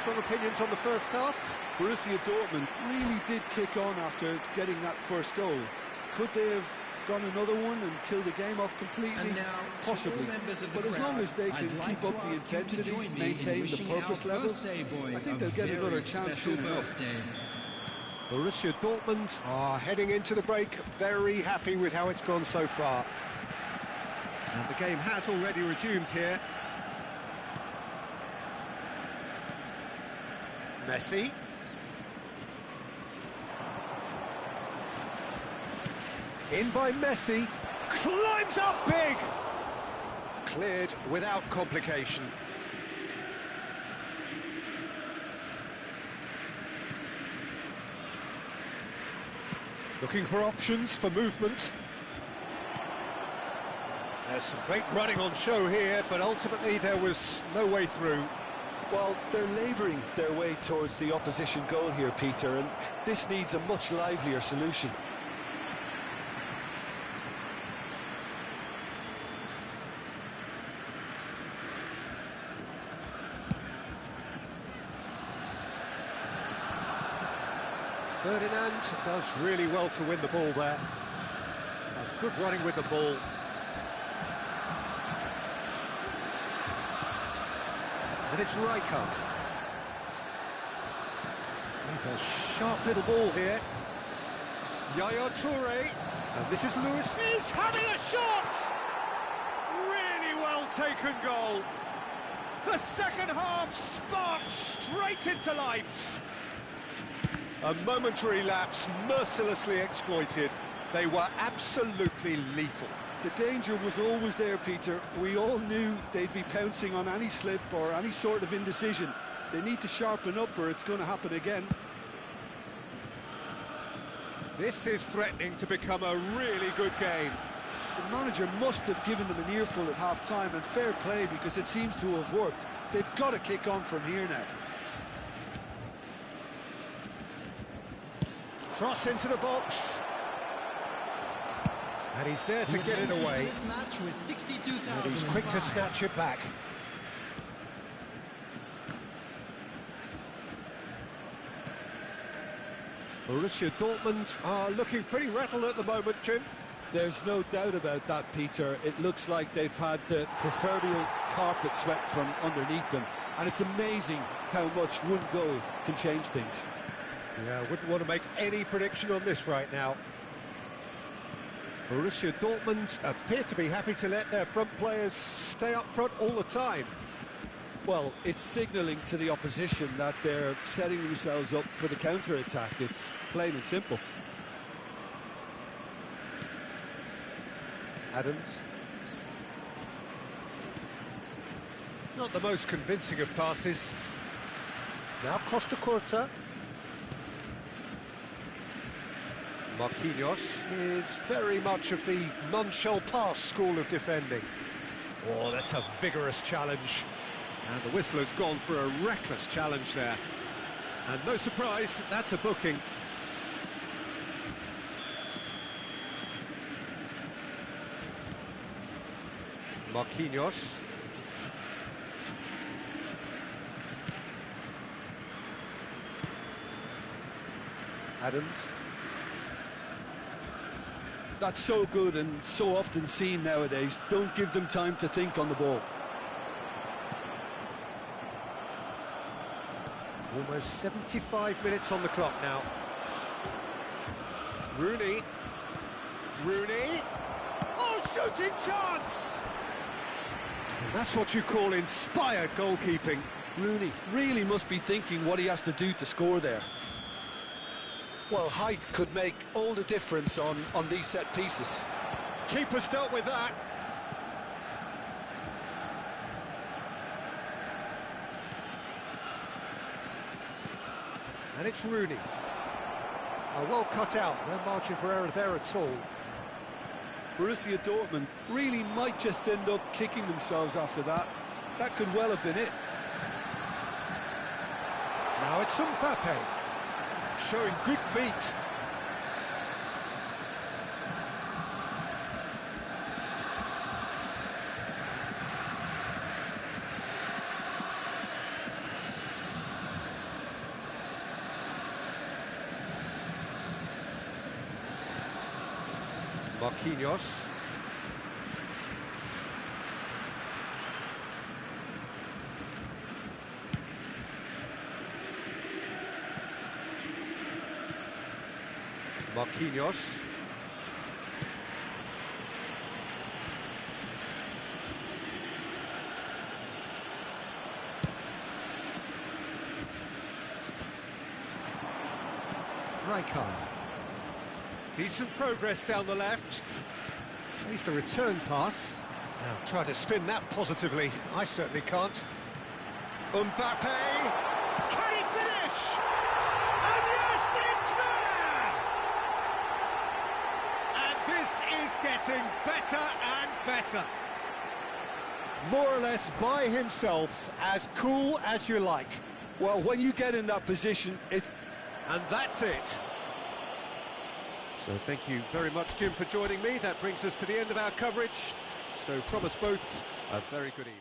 strong opinions on the first half? Borussia Dortmund really did kick on after getting that first goal. Could they have gone another one and killed the game off completely? Possibly. But as long as they can keep up the intensity, maintain the purpose levels, I think they'll get another chance soon enough. Borussia Dortmund are heading into the break very happy with how it's gone so far. And the game has already resumed here. Messi. In by Messi. Climbs up big! Cleared without complication. Looking for options for movement. There's some great running on show here, but ultimately there was no way through. Well, they're labouring their way towards the opposition goal here, Peter, and this needs a much livelier solution. Ferdinand does really well to win the ball there. That's good running with the ball. And it's Rijkaard. He's a sharp little ball here. Yaya Toure. And this is Lewis. He's having a shot! Really well taken goal. The second half sparked straight into life. A momentary lapse, mercilessly exploited. They were absolutely lethal. The danger was always there, Peter. We all knew they'd be pouncing on any slip or any sort of indecision. They need to sharpen up or it's going to happen again. This is threatening to become a really good game. The manager must have given them an earful at half-time, and fair play because it seems to have worked. They've got to kick on from here now. Cross into the box. And he's there to get it away. And he's quick to snatch it back. Borussia Dortmund are looking pretty rattled at the moment, Jim. There's no doubt about that, Peter. It looks like they've had the proverbial carpet swept from underneath them. And it's amazing how much one goal can change things. Yeah, I wouldn't want to make any prediction on this right now. Borussia Dortmund appear to be happy to let their front players stay up front all the time. Well, it's signalling to the opposition that they're setting themselves up for the counter-attack. It's plain and simple. Adams. Not the most convincing of passes. Now Costa Curta. Marquinhos is very much of the none-shall-pass school of defending. Oh, that's a vigorous challenge. And the whistler's gone for a reckless challenge there. And no surprise, that's a booking. Marquinhos. Adams. That's so good and so often seen nowadays. Don't give them time to think on the ball. Almost 75 minutes on the clock now. Rooney. Rooney. Oh, shooting chance! And that's what you call inspired goalkeeping. Rooney really must be thinking what he has to do to score there. Well, height could make all the difference on these set pieces. Keeper's dealt with that. And it's Rooney. Oh, well cut out, no margin for error there at all. Borussia Dortmund really might just end up kicking themselves after that. That could well have been it. Now it's Mbappe, showing good feet. Marquinhos. Marquinhos. Rijkaard. Decent progress down the left. At least a return pass. Now try to spin that positively. I certainly can't. Mbappe! Can he finish? And yes, it's there! And this is getting better and better. More or less by himself, as cool as you like. Well, when you get in that position, it's... And that's it. So thank you very much, Jim, for joining me. That brings us to the end of our coverage. So from us both, a very good evening.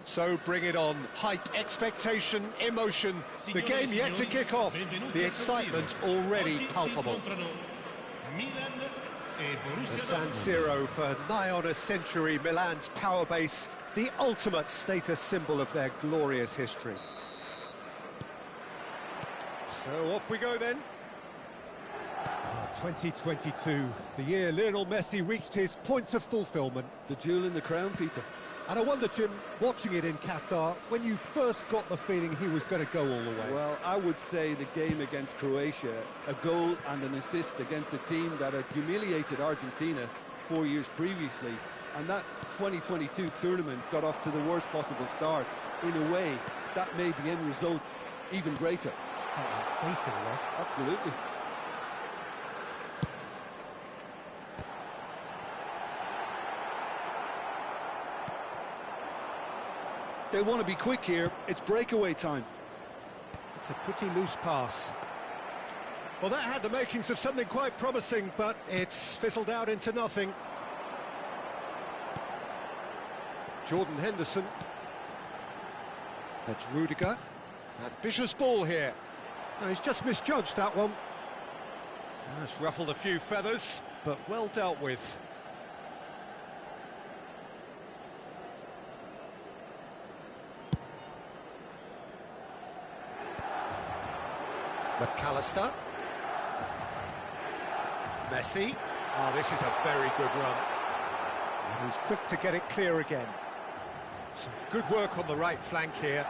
So bring it on. Hype, expectation, emotion. The game yet to kick off. The excitement already palpable. The San Siro for nigh on a century, Milan's power base, the ultimate status symbol of their glorious history. So off we go then. 2022, the year Lionel Messi reached his points of fulfilment. The jewel in the crown, Peter. And I wonder, Jim, watching it in Qatar, when you first got the feeling he was going to go all the way? Well, I would say the game against Croatia, a goal and an assist against a team that had humiliated Argentina 4 years previously. And that 2022 tournament got off to the worst possible start. In a way, that made the end result even greater. Absolutely. They want to be quick here. It's breakaway time. It's a pretty loose pass. Well, that had the makings of something quite promising, but it's fizzled out into nothing. Jordan Henderson. That's Rudiger. Ambitious ball here. No, he's just misjudged that one. That's ruffled a few feathers, but well dealt with. McAllister. Messi. Oh, this is a very good run. And he's quick to get it clear again. Some good work on the right flank here.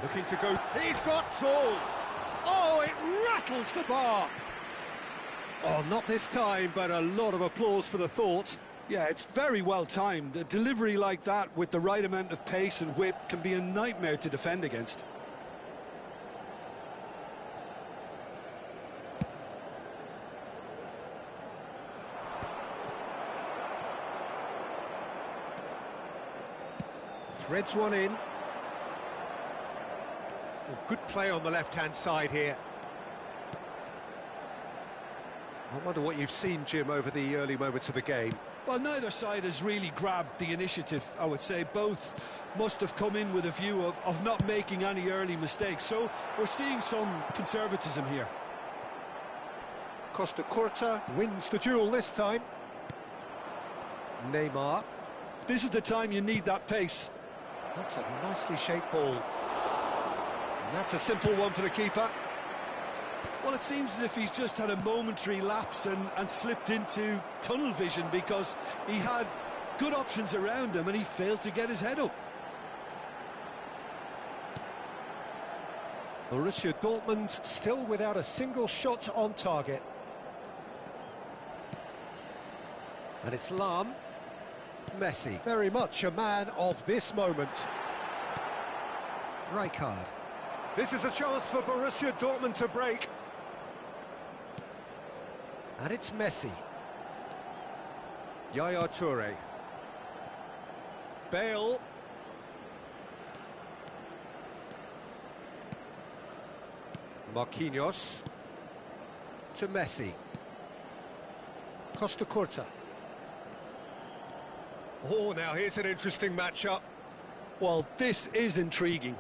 Looking to go. He's got tall. Oh, it rattles the bar. Oh, not this time, but a lot of applause for the thought. Yeah, it's very well timed. A delivery like that with the right amount of pace and whip can be a nightmare to defend against. Threads one in. Oh, good play on the left-hand side here. I wonder what you've seen, Jim, over the early moments of the game. Well, neither side has really grabbed the initiative, I would say. Both must have come in with a view of not making any early mistakes. So we're seeing some conservatism here. Costa Curta wins the duel this time. Neymar. This is the time you need that pace. That's a nicely shaped ball. And that's a simple one for the keeper. Well, it seems as if he's just had a momentary lapse and slipped into tunnel vision because he had good options around him and he failed to get his head up. Borussia Dortmund still without a single shot on target. And it's Lahm. Messi, very much a man of this moment. Rijkaard. This is a chance for Borussia Dortmund to break. And it's Messi. Yaya Toure. Bale. Marquinhos. To Messi. Costa Curta. Oh, now here's an interesting matchup. Well, this is intriguing.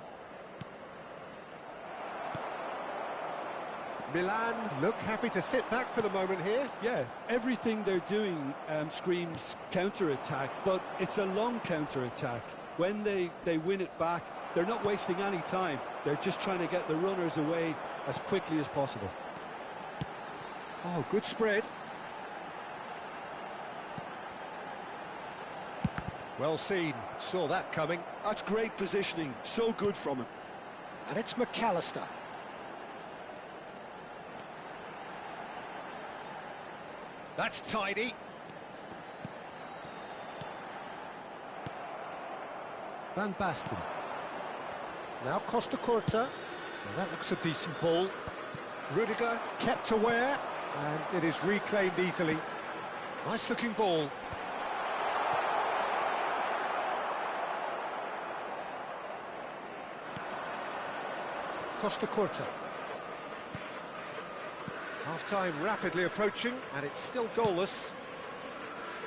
Milan look happy to sit back for the moment here. Yeah, everything they're doing screams counter-attack, but it's a long counter-attack. When they win it back, they're not wasting any time. They're just trying to get the runners away as quickly as possible. Oh, good spread. Well seen, saw that coming. That's great positioning, so good from him. And it's McAllister. That's tidy. Van Basten. Now Costa Curta. Well, that looks a decent ball. Rudiger kept aware, and it is reclaimed easily. Nice looking ball. Costa Curta. Half-time rapidly approaching, and it's still goalless.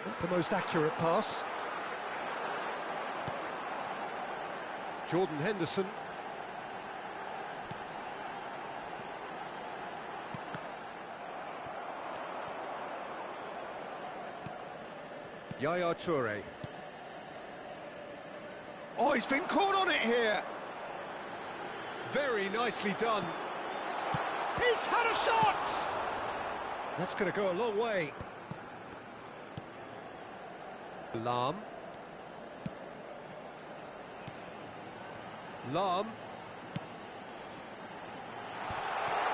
Not the most accurate pass. Jordan Henderson. Yaya Toure. Oh, he's been caught on it here. Very nicely done. He's had a shot! That's going to go a long way. Lahm. Lahm.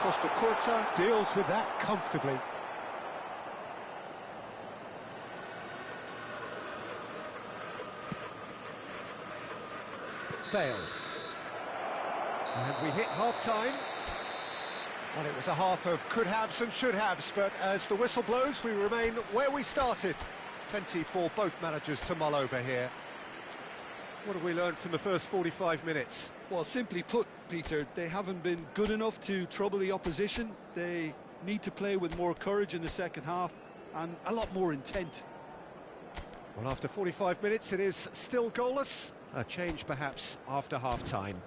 Costa Curta deals with that comfortably. Bale. And we hit half-time. Well, it was a half of could-haves and should-haves, but as the whistle blows, we remain where we started. Plenty for both managers to mull over here. What have we learned from the first 45 minutes? Well, simply put, Peter, they haven't been good enough to trouble the opposition. They need to play with more courage in the second half and a lot more intent. Well, after 45 minutes, it is still goalless. A change, perhaps, after half-time.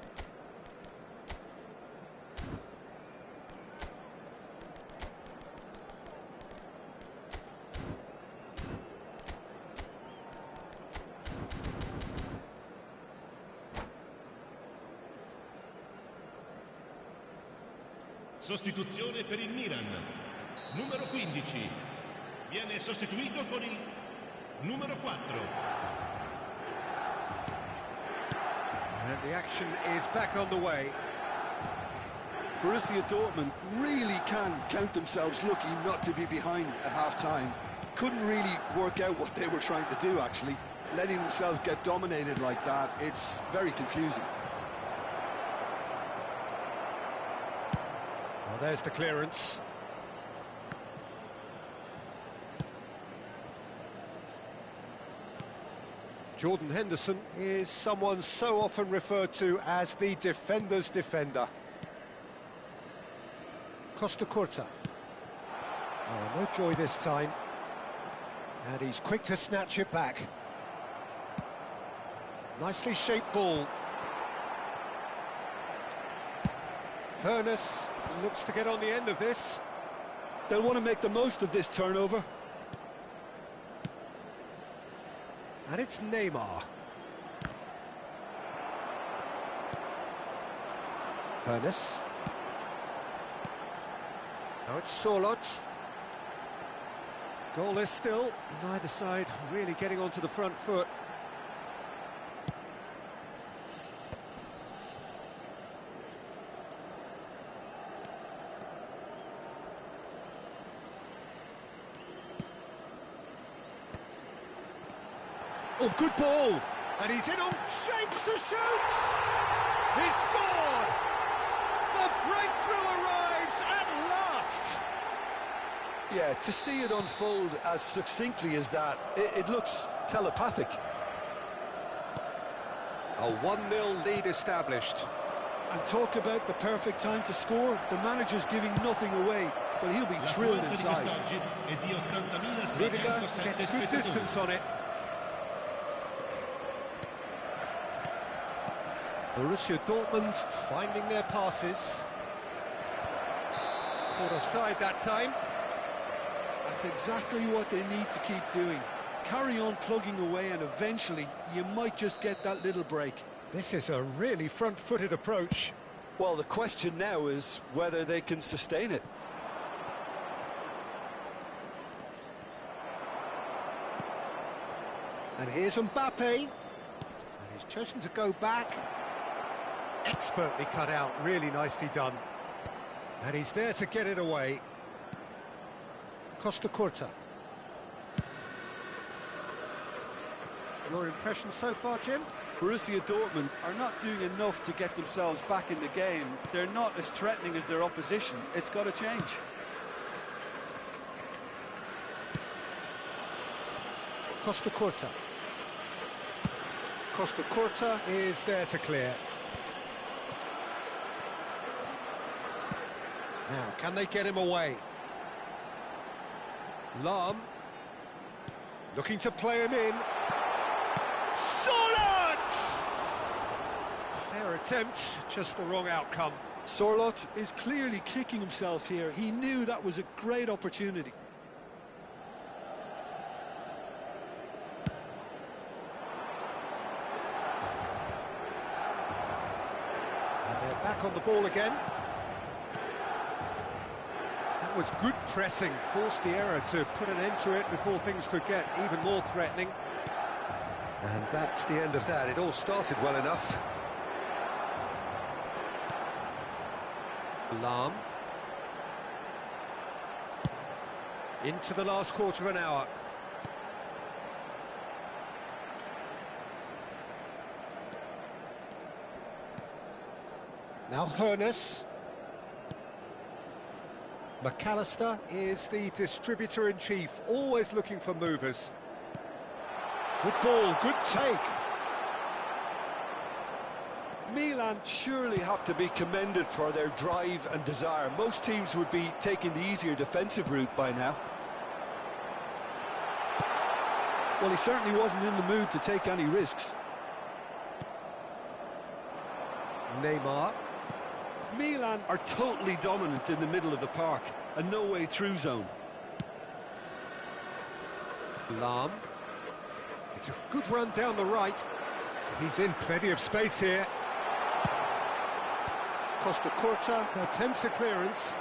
Sostituzione per il Milan. Numero 15. Viene sostituito con il numero 4. And the action is back on the way. Borussia Dortmund really can count themselves lucky not to be behind at half-time. Couldn't really work out what they were trying to do, actually. Letting themselves get dominated like that, it's very confusing. Well, there's the clearance. Jordan Henderson is someone so often referred to as the defender's defender. Costa Curta. Oh, no joy this time. And he's quick to snatch it back. Nicely shaped ball. Hoeneß looks to get on the end of this. They'll want to make the most of this turnover. And it's Neymar. Hoeneß. Now it's Sorloth. Goalless still. Neither side really getting onto the front foot. Oh, good ball! And he's in on shapes to shoot! He scored! The breakthrough arrives at last! Yeah, to see it unfold as succinctly as that, it looks telepathic. A 1-0 lead established. And talk about the perfect time to score. The manager's giving nothing away, but he'll be thrilled inside. Rudiger gets good distance on it. Borussia Dortmund finding their passes. Caught offside that time. That's exactly what they need to keep doing. Carry on plugging away and eventually you might just get that little break. This is a really front-footed approach. Well, the question now is whether they can sustain it. And here's Mbappe. And he's chosen to go back. Expertly cut out, really nicely done. And he's there to get it away. Costa Curta. Your impression so far, Jim? Borussia Dortmund are not doing enough to get themselves back in the game. They're not as threatening as their opposition. It's got to change. Costa Curta. Costa Curta is there to clear. Now, can they get him away? Lahm. Looking to play him in. Sorloth! Fair attempt, just the wrong outcome. Sorloth is clearly kicking himself here. He knew that was a great opportunity. And they're back on the ball again. That was good pressing, forced the error to put an end to it before things could get even more threatening. And that's the end of that. It all started well enough. Lahm. Into the last quarter of an hour. Now Hoeneß. McAllister is the distributor-in-chief, always looking for movers. Good ball, good take. Milan surely have to be commended for their drive and desire. Most teams would be taking the easier defensive route by now. Well, he certainly wasn't in the mood to take any risks. Neymar. Milan are totally dominant in the middle of the park, a no-way through zone. Lahm. It's a good run down the right. He's in plenty of space here. Costa Corta attempts a clearance.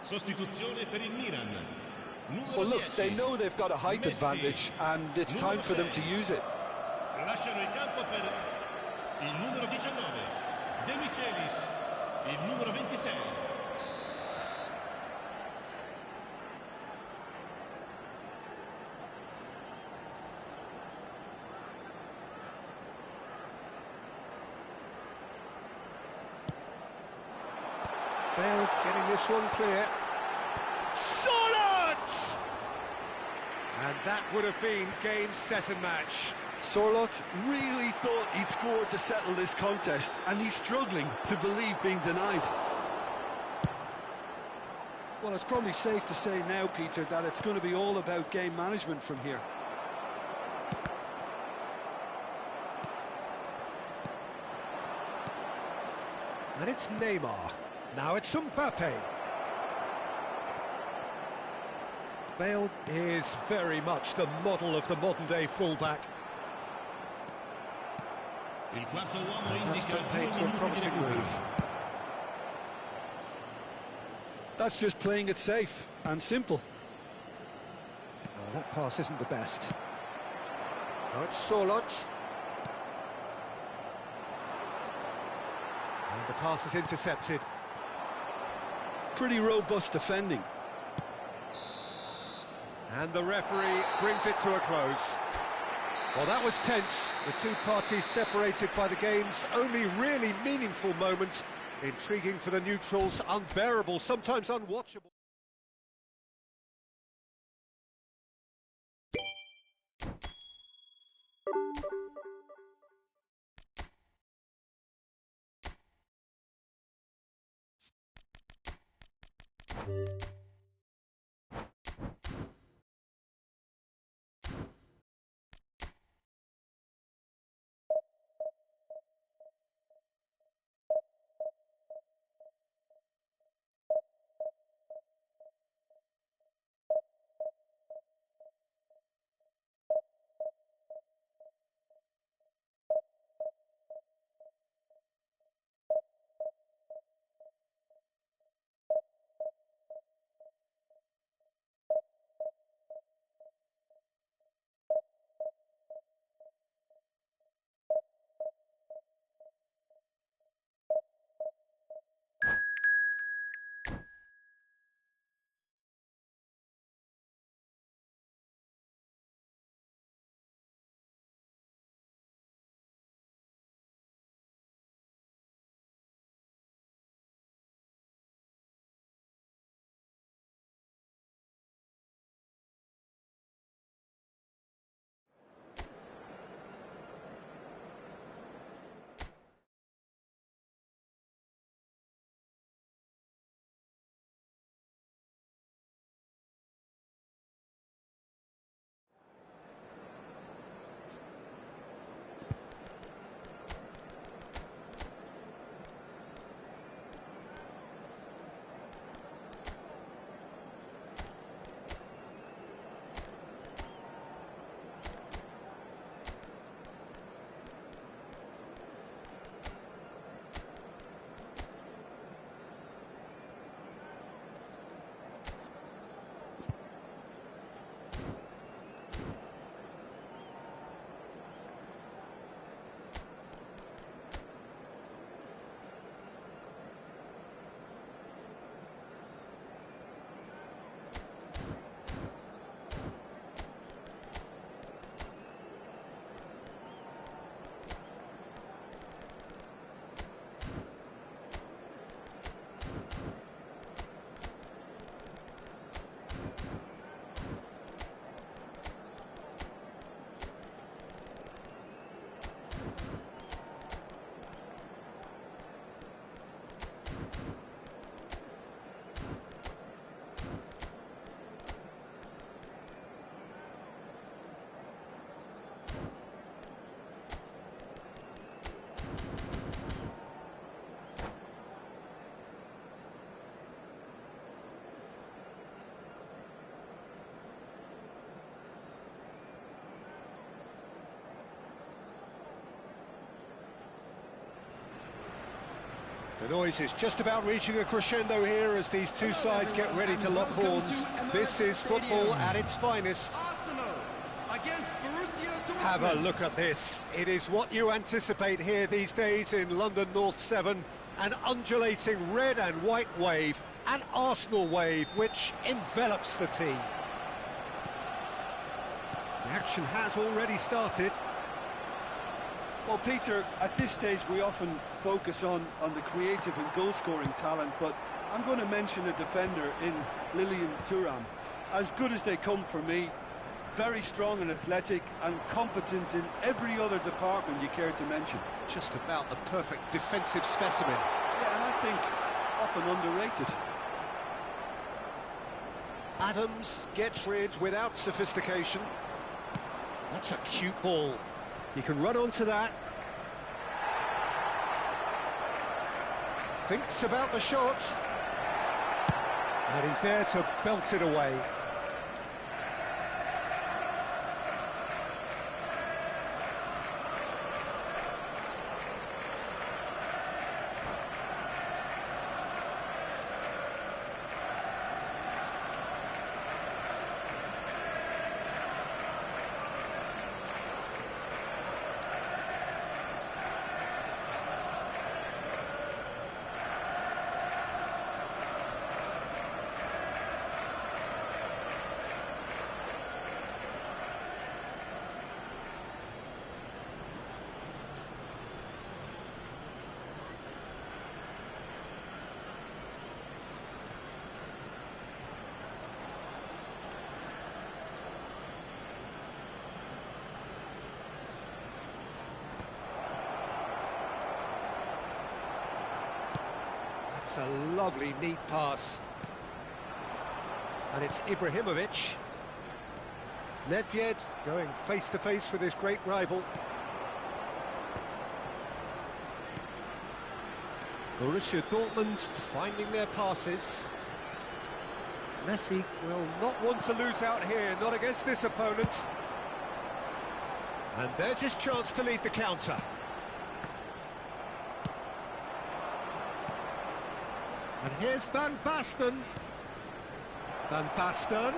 Sostituzione per il Milan. Numero Well, look, 10. they know they've got a height Messi. advantage, and it's time for them to use it. Lasciano il campo per il numero 19, De Michelis, il numero 26. Bale getting this one clear. Solid! And that would have been game, set and match. Sorloth really thought he'd scored to settle this contest, and he's struggling to believe being denied. Well, it's probably safe to say now, Peter, that it's going to be all about game management from here. And it's Neymar. Now it's Mbappe. Bale is very much the model of the modern-day fullback. Il quarto uomo That's indica been paid 2 to a minuti di promising recupero. move. That's just playing it safe and simple. Oh, that pass isn't the best. Now it's Sorloth. And the pass is intercepted. Pretty robust defending. And the referee brings it to a close. Well, that was tense. The two parties separated by the game's only really meaningful moment. Intriguing for the neutrals, unbearable, sometimes unwatchable. The noise is just about reaching a crescendo here as these two sides get ready to lock horns. This is football at its finest. Have a look at this. It is what you anticipate here these days in London North 7. An undulating red and white wave, an Arsenal wave which envelops the team. The action has already started. Well, Peter, at this stage we often focus on the creative and goal-scoring talent, but I'm going to mention a defender in Lilian Thuram. As good as they come for me, very strong and athletic and competent in every other department you care to mention. Just about the perfect defensive specimen. Yeah, and I think often underrated. Adams gets rid without sophistication. That's a cute ball. He can run onto that. Thinks about the shot. And he's there to belt it away. It's a lovely, neat pass. And it's Ibrahimovic. Nedved going face-to-face with his great rival. Borussia Dortmund finding their passes. Messi will not want to lose out here, not against this opponent. And there's his chance to lead the counter. And here's Van Basten. Van Basten.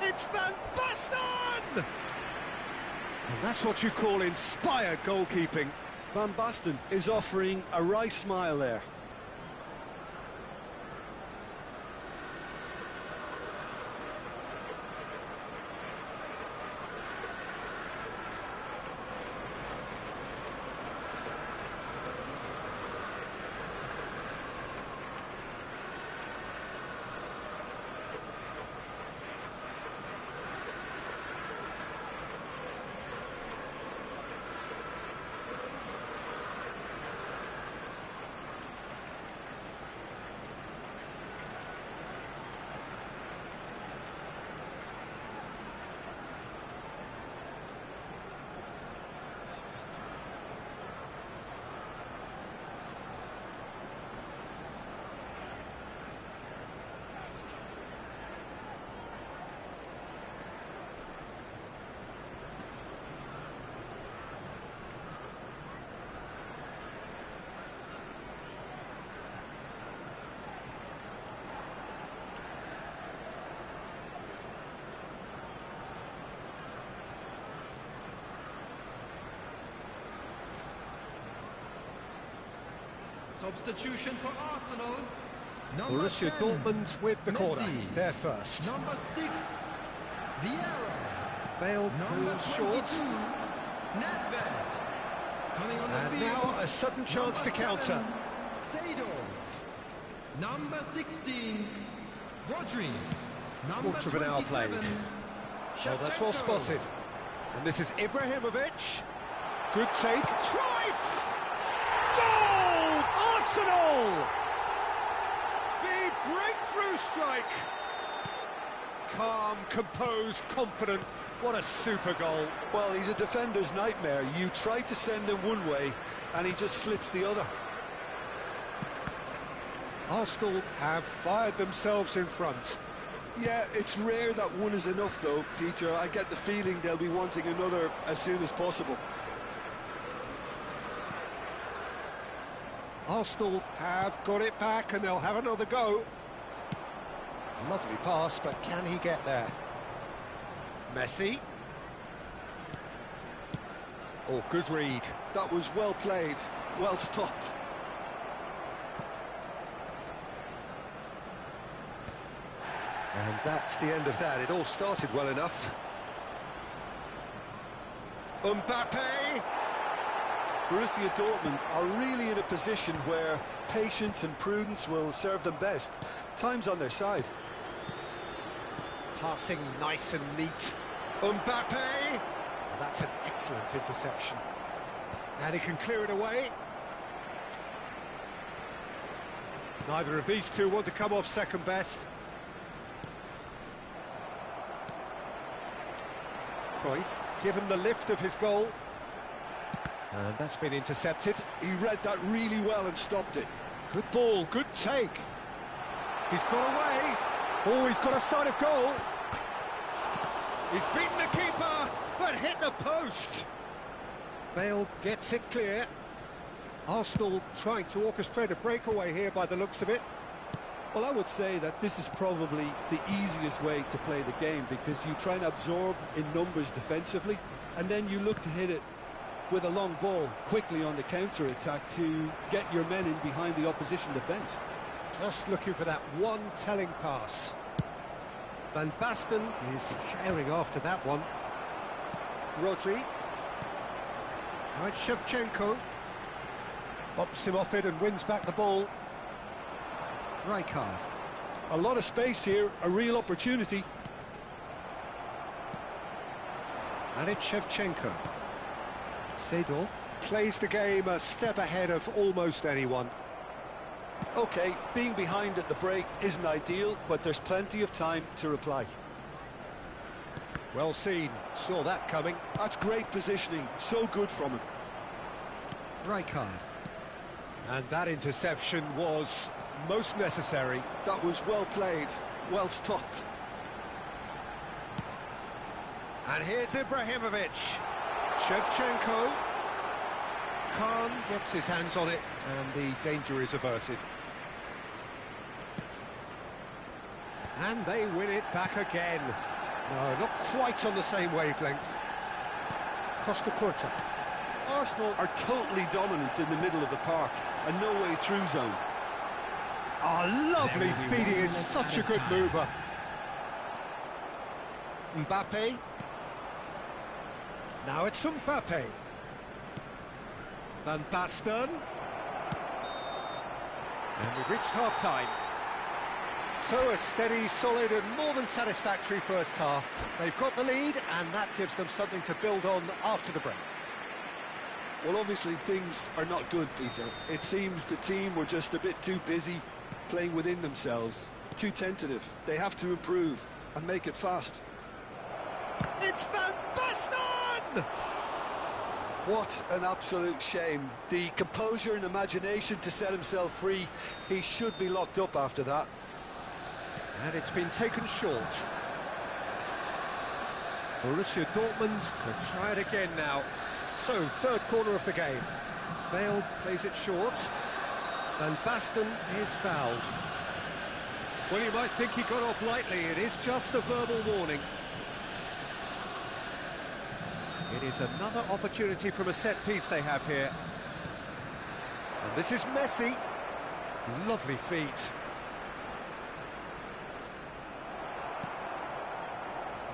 It's Van Basten! And that's what you call inspired goalkeeping. Van Basten is offering a wry smile there. Substitution for Arsenal. Borussia Dortmund with the corner. They're first. Number 6, Vieira. Bale Number goes short. 22, Nedved. Coming on the And field. now a sudden chance to counter. Seedorf. Number 16, Rodri. Number Quarter of an hour played. 27, Well, that's well Shevchenko. spotted. And this is Ibrahimovic. Good take. Trife! Goal! Arsenal! The breakthrough strike. Calm, composed, confident. What a super goal. Well, he's a defender's nightmare. You try to send him one way, and he just slips the other. Arsenal have fired themselves in front. Yeah, it's rare that one is enough, though, Peter. I get the feeling they'll be wanting another as soon as possible. Arsenal have got it back and they'll have another go. Lovely pass, but can he get there? Messi. Oh, good read. That was well played, well stopped. And that's the end of that. It all started well enough. Mbappe! Borussia Dortmund are really in a position where patience and prudence will serve them best. Time's on their side. Passing nice and neat. Mbappe! Well, that's an excellent interception. And he can clear it away. Neither of these two want to come off second best. Cruyff, given the lift of his goal. And that's been intercepted. He read that really well and stopped it. Good ball, good take. He's got away. Oh, he's got a sight of goal. He's beaten the keeper, but hit the post. Bale gets it clear. Arsenal trying to orchestrate a breakaway here by the looks of it. Well, I would say that this is probably the easiest way to play the game, because you try and absorb in numbers defensively, and then you look to hit it with a long ball quickly on the counter-attack to get your men in behind the opposition defence. Just looking for that one telling pass. Van Basten is herring after that one. Rodri. Right, Shevchenko. Bumps him off it and wins back the ball. Rijkaard. A lot of space here, a real opportunity. And it's Shevchenko. Seedorf plays the game a step ahead of almost anyone. OK, being behind at the break isn't ideal, but there's plenty of time to reply. Well seen, saw that coming. That's great positioning, so good from him. Rijkaard. And that interception was most necessary. That was well played, well stopped. And here's Ibrahimovic. Shevchenko. Khan gets his hands on it, and the danger is averted. And they win it back again. No, not quite on the same wavelength. Costa Curta. Arsenal are totally dominant in the middle of the park, a no-way through zone. Oh, lovely feed, he is such a good mover. Mbappe. Now it's Mbappe. Van Basten. And we've reached half-time. So a steady, solid and more than satisfactory first half. They've got the lead and that gives them something to build on after the break. Well, obviously things are not good, Peter. It seems the team were just a bit too busy playing within themselves, too tentative. They have to improve and make it fast. It's Van Basten! What an absolute shame. The composure and imagination to set himself free. He should be locked up after that. And it's been taken short. Borussia Dortmund could try it again now. So, third corner of the game. Bale plays it short. Van Basten is fouled. Well, you might think he got off lightly. It is just a verbal warning. It is another opportunity from a set piece they have here. And this is Messi. Lovely feet.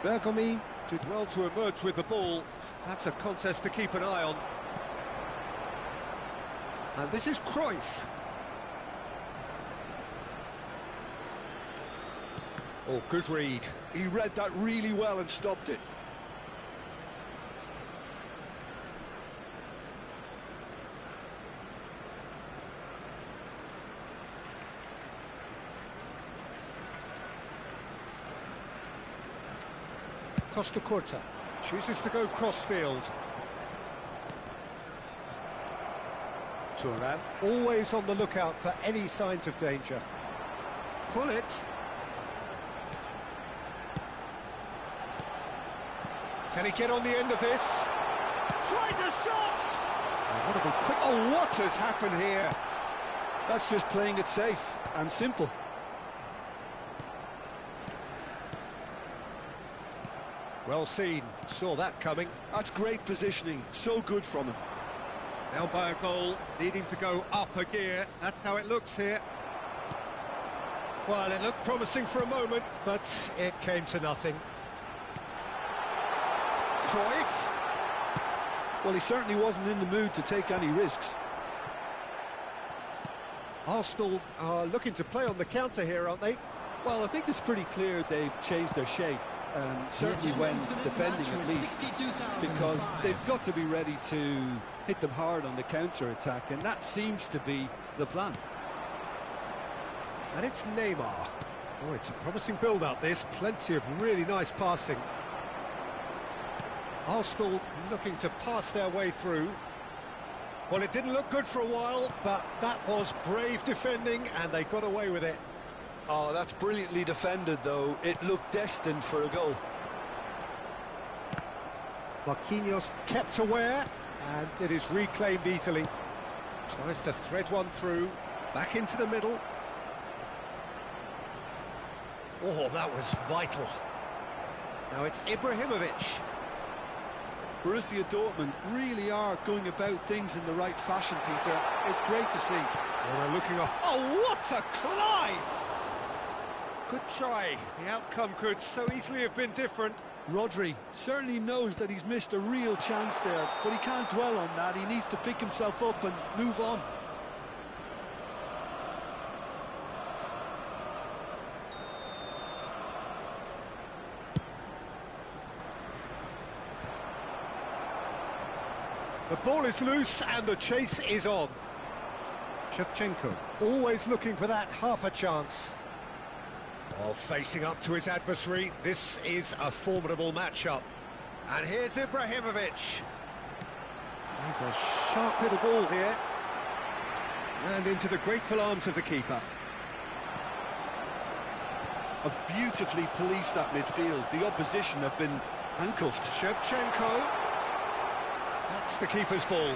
Bergomi did well to emerge with the ball. That's a contest to keep an eye on. And this is Cruyff. Oh, good read. He read that really well and stopped it. Costa Curta chooses to go cross-field. Thuram always on the lookout for any signs of danger. Pullet. Can he get on the end of this? Tries a shot! Oh, what a big quick... Oh, what has happened here? That's just playing it safe and simple. Well seen, saw that coming. That's great positioning, so good from him. Down by a goal, needing to go up a gear. That's how it looks here. Well, it looked promising for a moment, but it came to nothing. Cruyff. Well, he certainly wasn't in the mood to take any risks. Arsenal are looking to play on the counter here, aren't they? Well, I think it's pretty clear they've changed their shape, certainly when defending at least, because they've got to be ready to hit them hard on the counter-attack, and that seems to be the plan. And it's Neymar. Oh, it's a promising build-up, this. Plenty of really nice passing. Arsenal looking to pass their way through. Well, it didn't look good for a while, but that was brave defending, and they got away with it. Oh, that's brilliantly defended, though. It looked destined for a goal. Marquinhos kept aware, and it is reclaimed easily. Tries to thread one through, back into the middle. Oh, that was vital. Now it's Ibrahimovic. Borussia Dortmund really are going about things in the right fashion, Peter. It's great to see. Well, they're looking off. Oh, what a climb! Good try. The outcome could so easily have been different. Rodri certainly knows that he's missed a real chance there, but he can't dwell on that. He needs to pick himself up and move on. The ball is loose and the chase is on. Shevchenko always looking for that half a chance. Oh, facing up to his adversary, this is a formidable matchup. And here's Ibrahimovic. He's a sharp little ball here. And into the grateful arms of the keeper. Have beautifully policed that midfield. The opposition have been handcuffed. Shevchenko. That's the keeper's ball.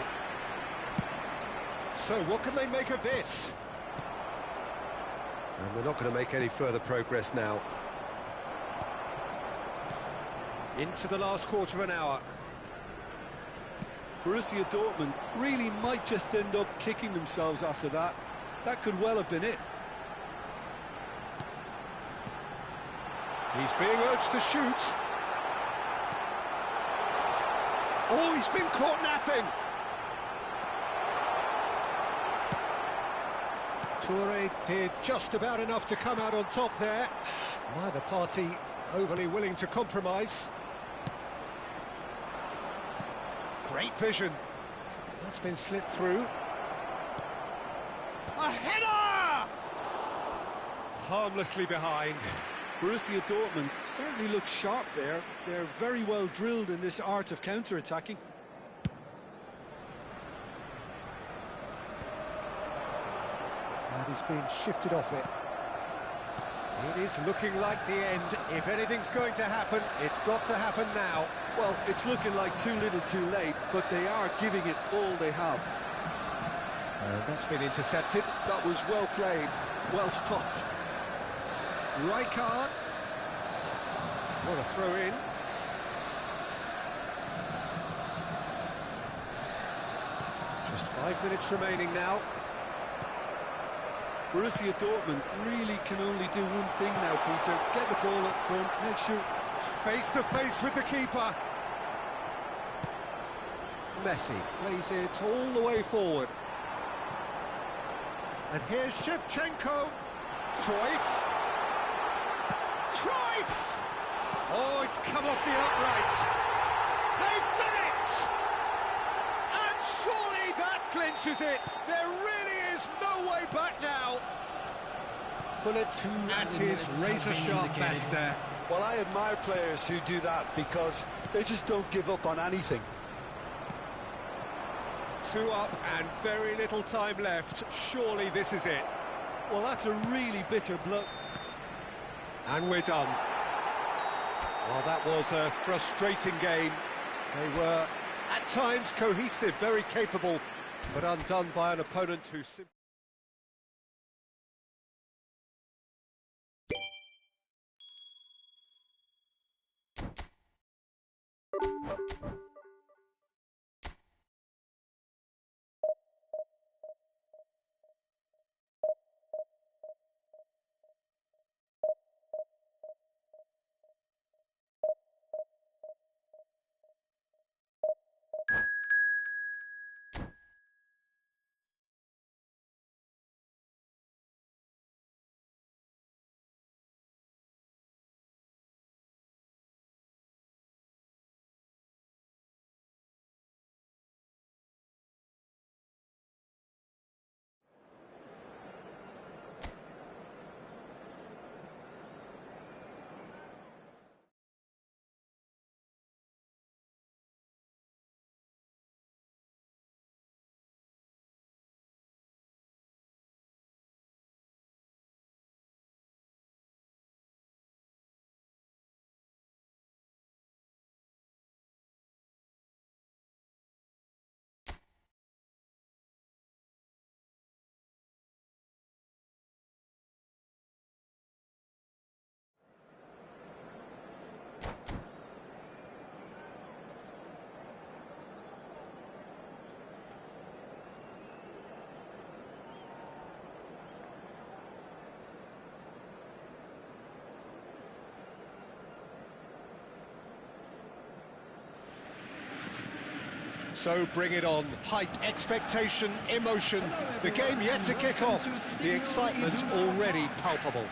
So what can they make of this? And they're not going to make any further progress now. Into the last quarter of an hour. Borussia Dortmund really might just end up kicking themselves after that. That could well have been it. He's being urged to shoot. Oh, he's been caught napping. Toure did just about enough to come out on top there. Neither party overly willing to compromise. Great vision. That's been slit through. A header! Harmlessly behind. Borussia Dortmund certainly looks sharp there. They're very well drilled in this art of counter-attacking. And he's been shifted off it. It is looking like the end. If anything's going to happen, it's got to happen now. Well, it's looking like too little too late, but they are giving it all they have. That's been intercepted. That was well played, well stopped. Rijkaard. What a throw in. Just 5 minutes remaining now. Borussia Dortmund really can only do one thing now, Peter. Get the ball up front, make sure... Face to face with the keeper. Messi plays it all the way forward. And here's Shevchenko. Cruyff. Cruyff! Oh, it's come off the upright. They've done it! And surely that clinches it. There really is no way back now. Pullet at his razor-sharp best there. Well, I admire players who do that because they just don't give up on anything. 2 up and very little time left. Surely this is it. Well, that's a really bitter blow. And we're done. Well, that was a frustrating game. They were, at times, cohesive, very capable, but undone by an opponent who simply... So bring it on. Hype, expectation, emotion. The game yet to kick off. The excitement already palpable.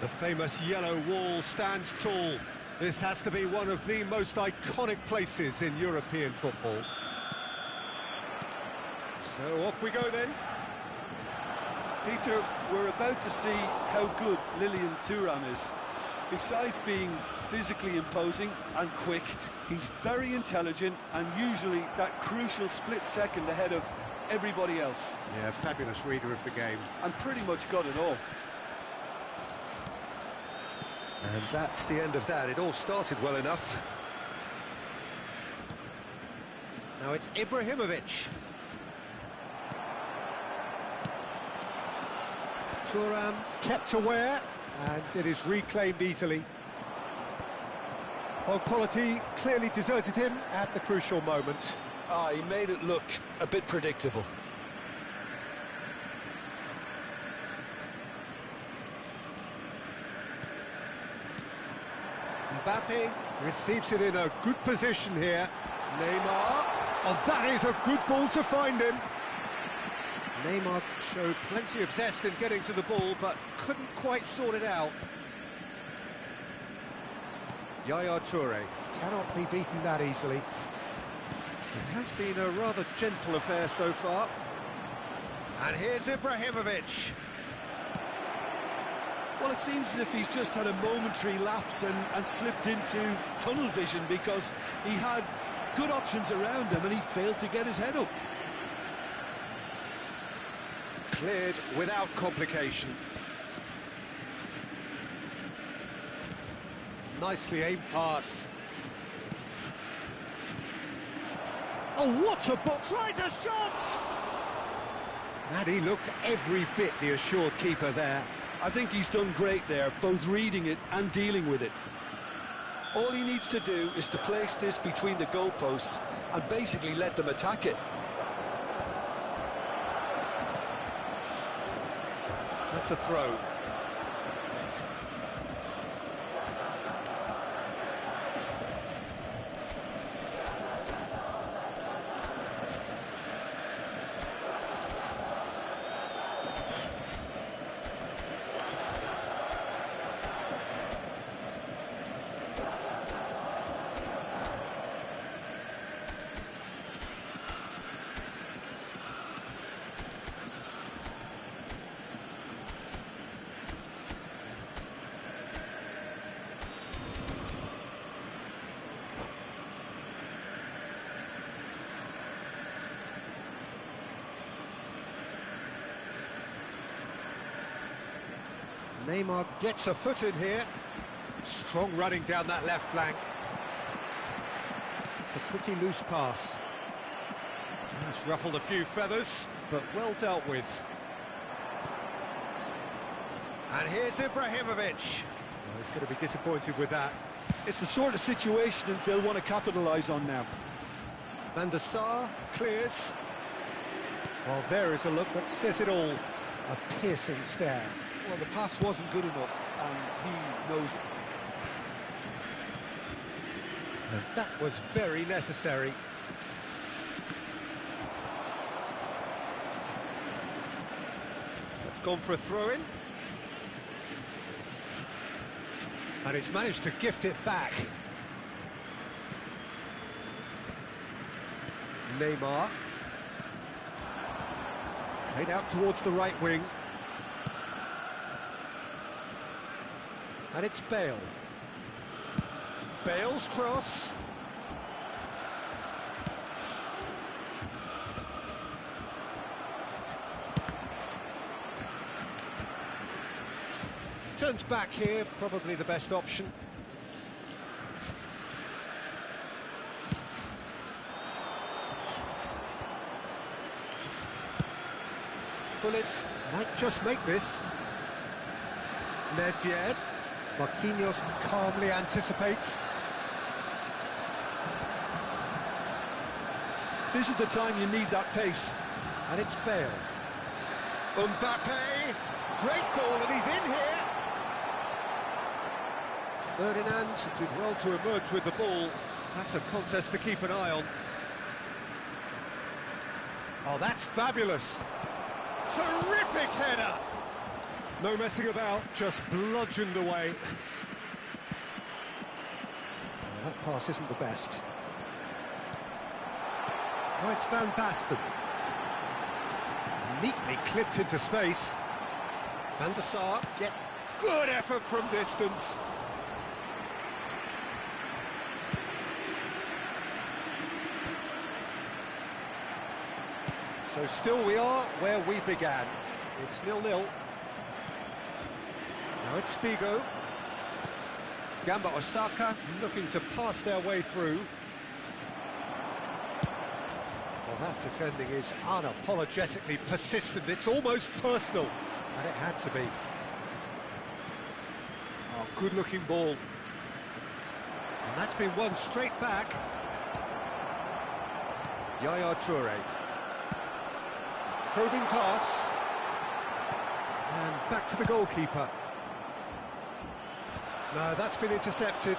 The famous yellow wall stands tall. This has to be one of the most iconic places in European football. So off we go then. Peter, we're about to see how good Lilian Thuram is. Besides being physically imposing and quick, he's very intelligent and usually that crucial split second ahead of everybody else. Yeah, fabulous reader of the game. And pretty much got it all. And that's the end of that. It all started well enough. Now it's Ibrahimovic. Thuram kept aware, and it is reclaimed easily. Well, quality clearly deserted him at the crucial moment. He made it look a bit predictable. Mbappe receives it in a good position here. Neymar. Oh, that is a good ball to find him. Neymar showed plenty of zest in getting to the ball, but couldn't quite sort it out. Yaya Toure cannot be beaten that easily. It has been a rather gentle affair so far. And here's Ibrahimovic. Well, it seems as if he's just had a momentary lapse and slipped into tunnel vision because he had good options around him and he failed to get his head up. Cleared without complication. Nicely aimed pass. Oh, what a ball! Tries a shot! And he looked every bit the assured keeper there. I think he's done great there, both reading it and dealing with it. All he needs to do is to place this between the goalposts and basically let them attack it. That's a throw. Neymar gets a foot in here. Strong running down that left flank. It's a pretty loose pass. It's ruffled a few feathers, but well dealt with. And here's Ibrahimovic. Well, he's going to be disappointed with that. It's the sort of situation they'll want to capitalise on now. Van der Sar clears. Well, there is a look that says it all. A piercing stare. Well, the pass wasn't good enough, and he knows it. And that was very necessary. It's gone for a throw-in. And he's managed to gift it back. Neymar. Played out towards the right wing. And it's Bale. Bale's cross. Turns back here, probably the best option. Gullit might just make this. Nedved. Marquinhos calmly anticipates. This is the time you need that pace. And it's Bale. Mbappe. Great ball, and he's in here. Ferdinand did well to emerge with the ball. That's a contest to keep an eye on. Oh, that's fabulous. Terrific header. No messing about, just bludgeoned away. Oh, that pass isn't the best. Oh, it's Van Basten. Neatly clipped into space. Van der Sar get good effort from distance. So still we are where we began. It's 0-0. Now it's Figo. Gamba Osaka looking to pass their way through. Well, that defending is unapologetically persistent. It's almost personal, and it had to be. Oh, good-looking ball. And that's been won straight back. Yaya Toure. Probing pass. And back to the goalkeeper. No, that's been intercepted.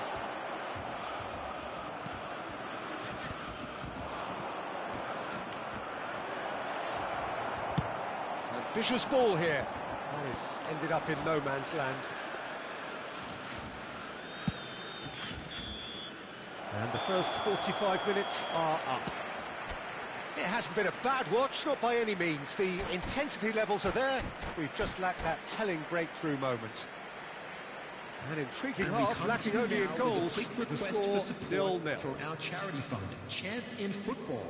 Ambitious ball here. That is ended up in no man's land. And the first 45 minutes are up. It hasn't been a bad watch, not by any means. The intensity levels are there. We've just lacked that telling breakthrough moment. An intriguing half, lacking only in goals. The score 0-0. For our charity fund, Chance in Football.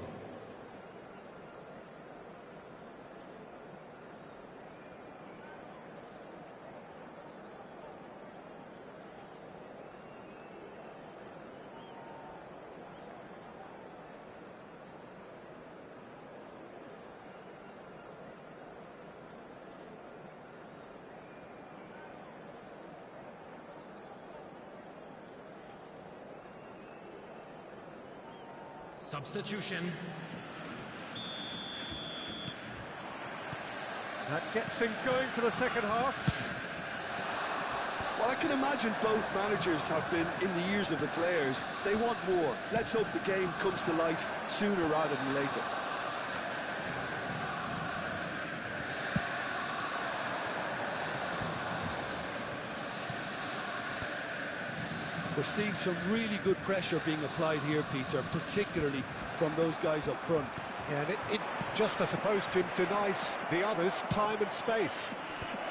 Substitution. That gets things going for the second half. Well, I can imagine both managers have been in the ears of the players. They want more. Let's hope the game comes to life sooner rather than later. We're seeing some really good pressure being applied here, Peter, particularly from those guys up front. Yeah, and it just, I suppose, Jim, denies the others time and space.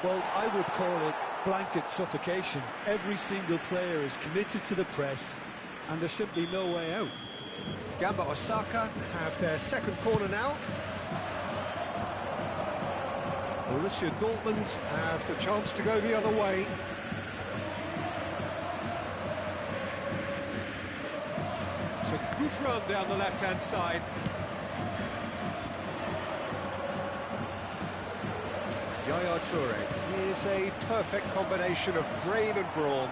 Well, I would call it blanket suffocation. Every single player is committed to the press, and there's simply no way out. Gamba Osaka have their second corner now. Borussia Dortmund have the chance to go the other way. It's a good run down the left-hand side. Yaya Toure is a perfect combination of brain and brawn.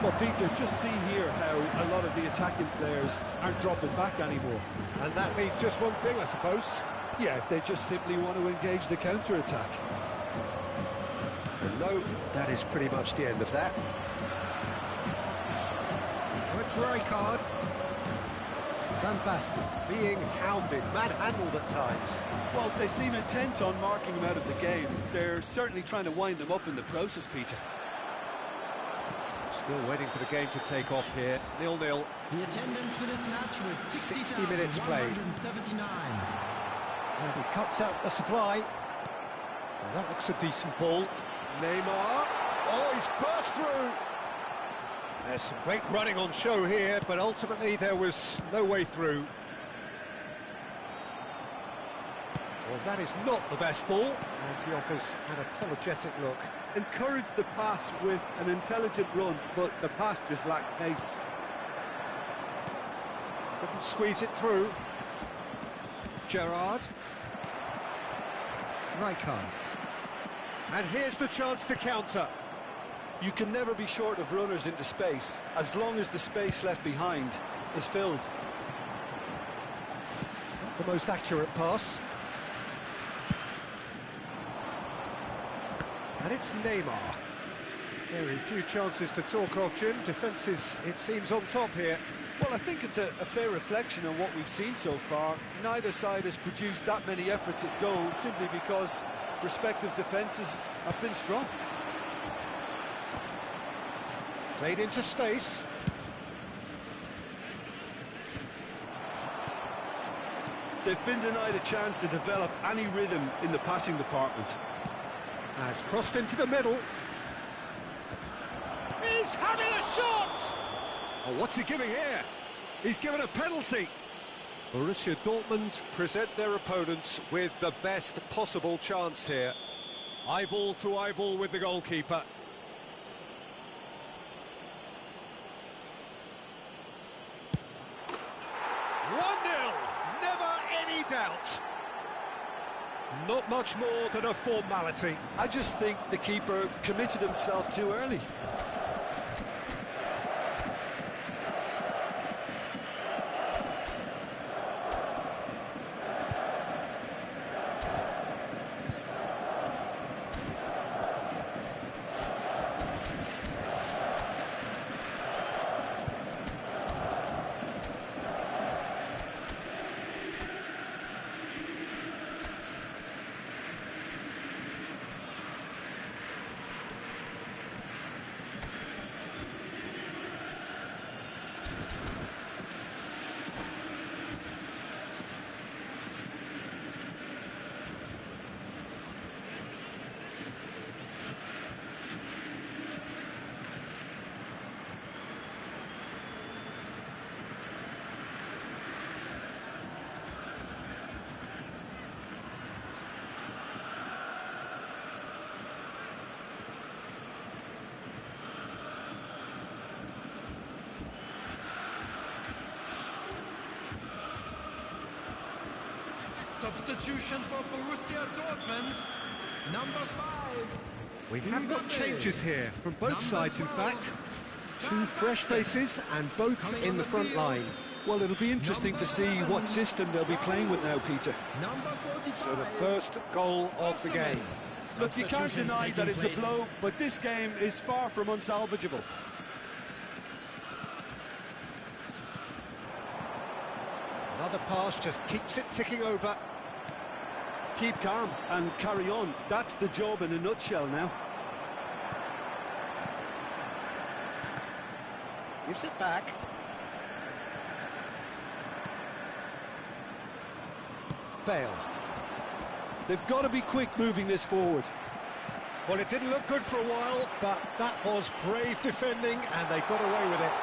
Well, Peter, just see here how a lot of the attacking players aren't dropping back anymore. And that means just one thing, I suppose. Yeah, they just simply want to engage the counter-attack. And no, that is pretty much the end of that. It's Rijkaard. Van Basten being hounded, manhandled at times. Well, they seem intent on marking him out of the game. They're certainly trying to wind him up in the process, Peter. Still waiting for the game to take off here. 0-0. The attendance for this match was 60 minutes played. 60,179. And he cuts out the supply. Well, that looks a decent ball. Neymar. Oh, he's burst through. There's some great running on show here, but ultimately there was no way through. Well, that is not the best ball, and he offers an apologetic look. Encourage the pass with an intelligent run, but the pass just lacked pace. Couldn't squeeze it through. Gerrard. Rijkaard. And here's the chance to counter. You can never be short of runners into space, as long as the space left behind is filled. Not the most accurate pass. And it's Neymar. Very few chances to talk of, Jim. Defence is, it seems, on top here. Well, I think it's a fair reflection on what we've seen so far. Neither side has produced that many efforts at goal, simply because respective defences have been strong. Played into space. They've been denied a chance to develop any rhythm in the passing department. Has crossed into the middle. He's having a shot! Oh, what's he giving here? He's given a penalty. Borussia Dortmund present their opponents with the best possible chance here. Eyeball to eyeball with the goalkeeper. 1-0, never any doubt. Not much more than a formality. I just think the keeper committed himself too early. Substitution for Borussia Dortmund, number 5. We have got changes here from both sides, in fact. Two fresh faces and both in the front line. Well, it'll be interesting to see what system they'll be playing with now, Peter. Number 45. So the first goal of the game. Look, you can't deny that it's a blow, but this game is far from unsalvageable. Another pass just keeps it ticking over. Keep calm and carry on. That's the job in a nutshell now. Gives it back. Bale. They've got to be quick moving this forward. Well, it didn't look good for a while, but that was brave defending, and they got away with it.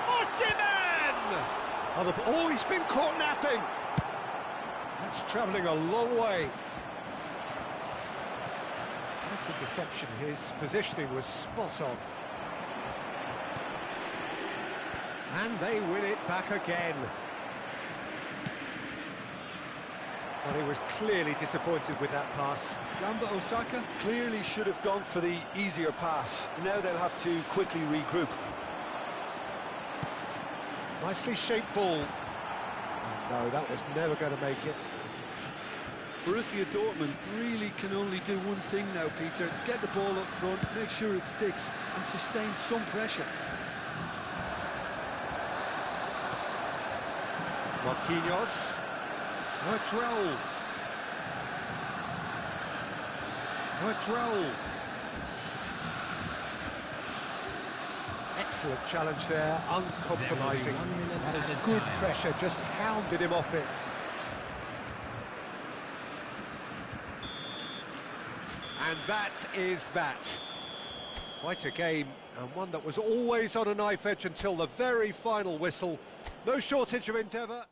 Osimhen! Oh, he's been caught napping. That's travelling a long way. Nice interception. His positioning was spot on. And they win it back again. Well, he was clearly disappointed with that pass. Gamba Osaka clearly should have gone for the easier pass. Now they'll have to quickly regroup. Nicely shaped ball. No, that was never going to make it. Borussia Dortmund really can only do one thing now, Peter. Get the ball up front, make sure it sticks, and sustain some pressure. Marquinhos. Hurtrell. Excellent challenge there, uncompromising. Good pressure, just hounded him off it. And that is that. Quite a game, and one that was always on a knife edge until the very final whistle. No shortage of endeavour.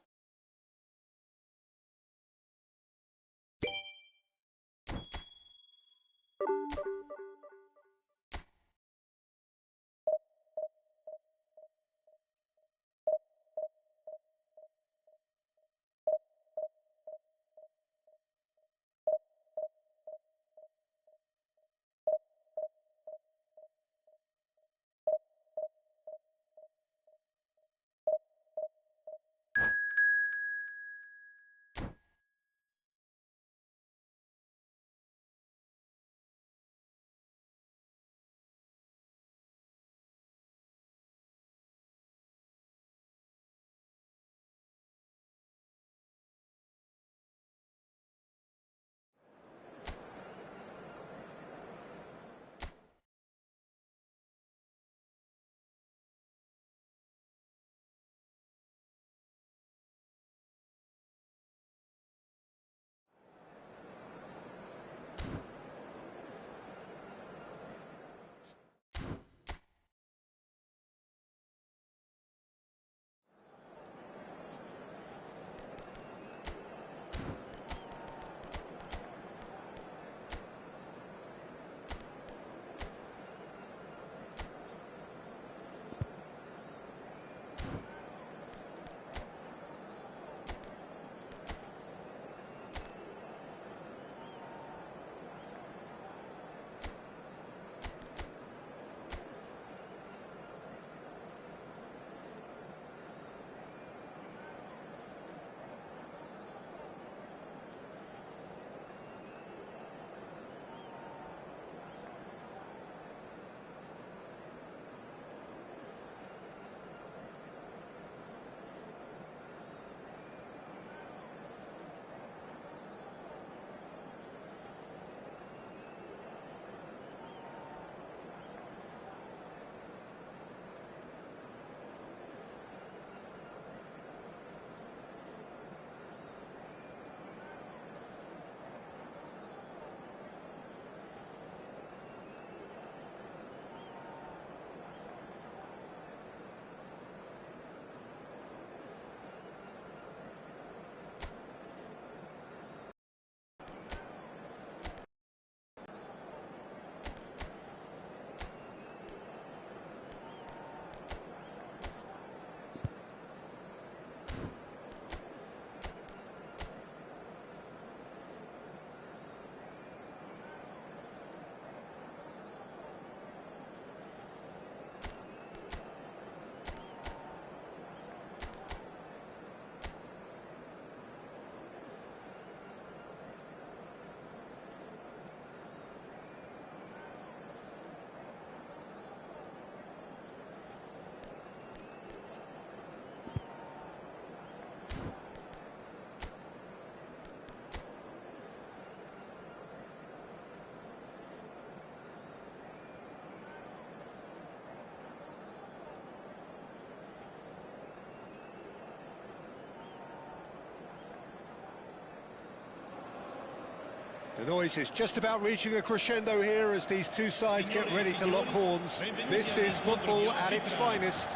The noise is just about reaching a crescendo here as these two sides get ready to lock horns. This is football at its finest.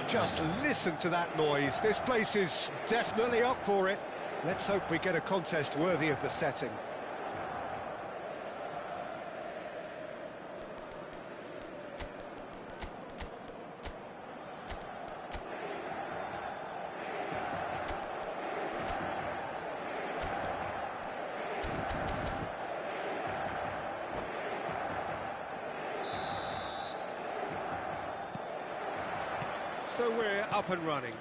Just listen to that noise. This place is definitely up for it. Let's hope we get a contest worthy of the setting. So we're up and running.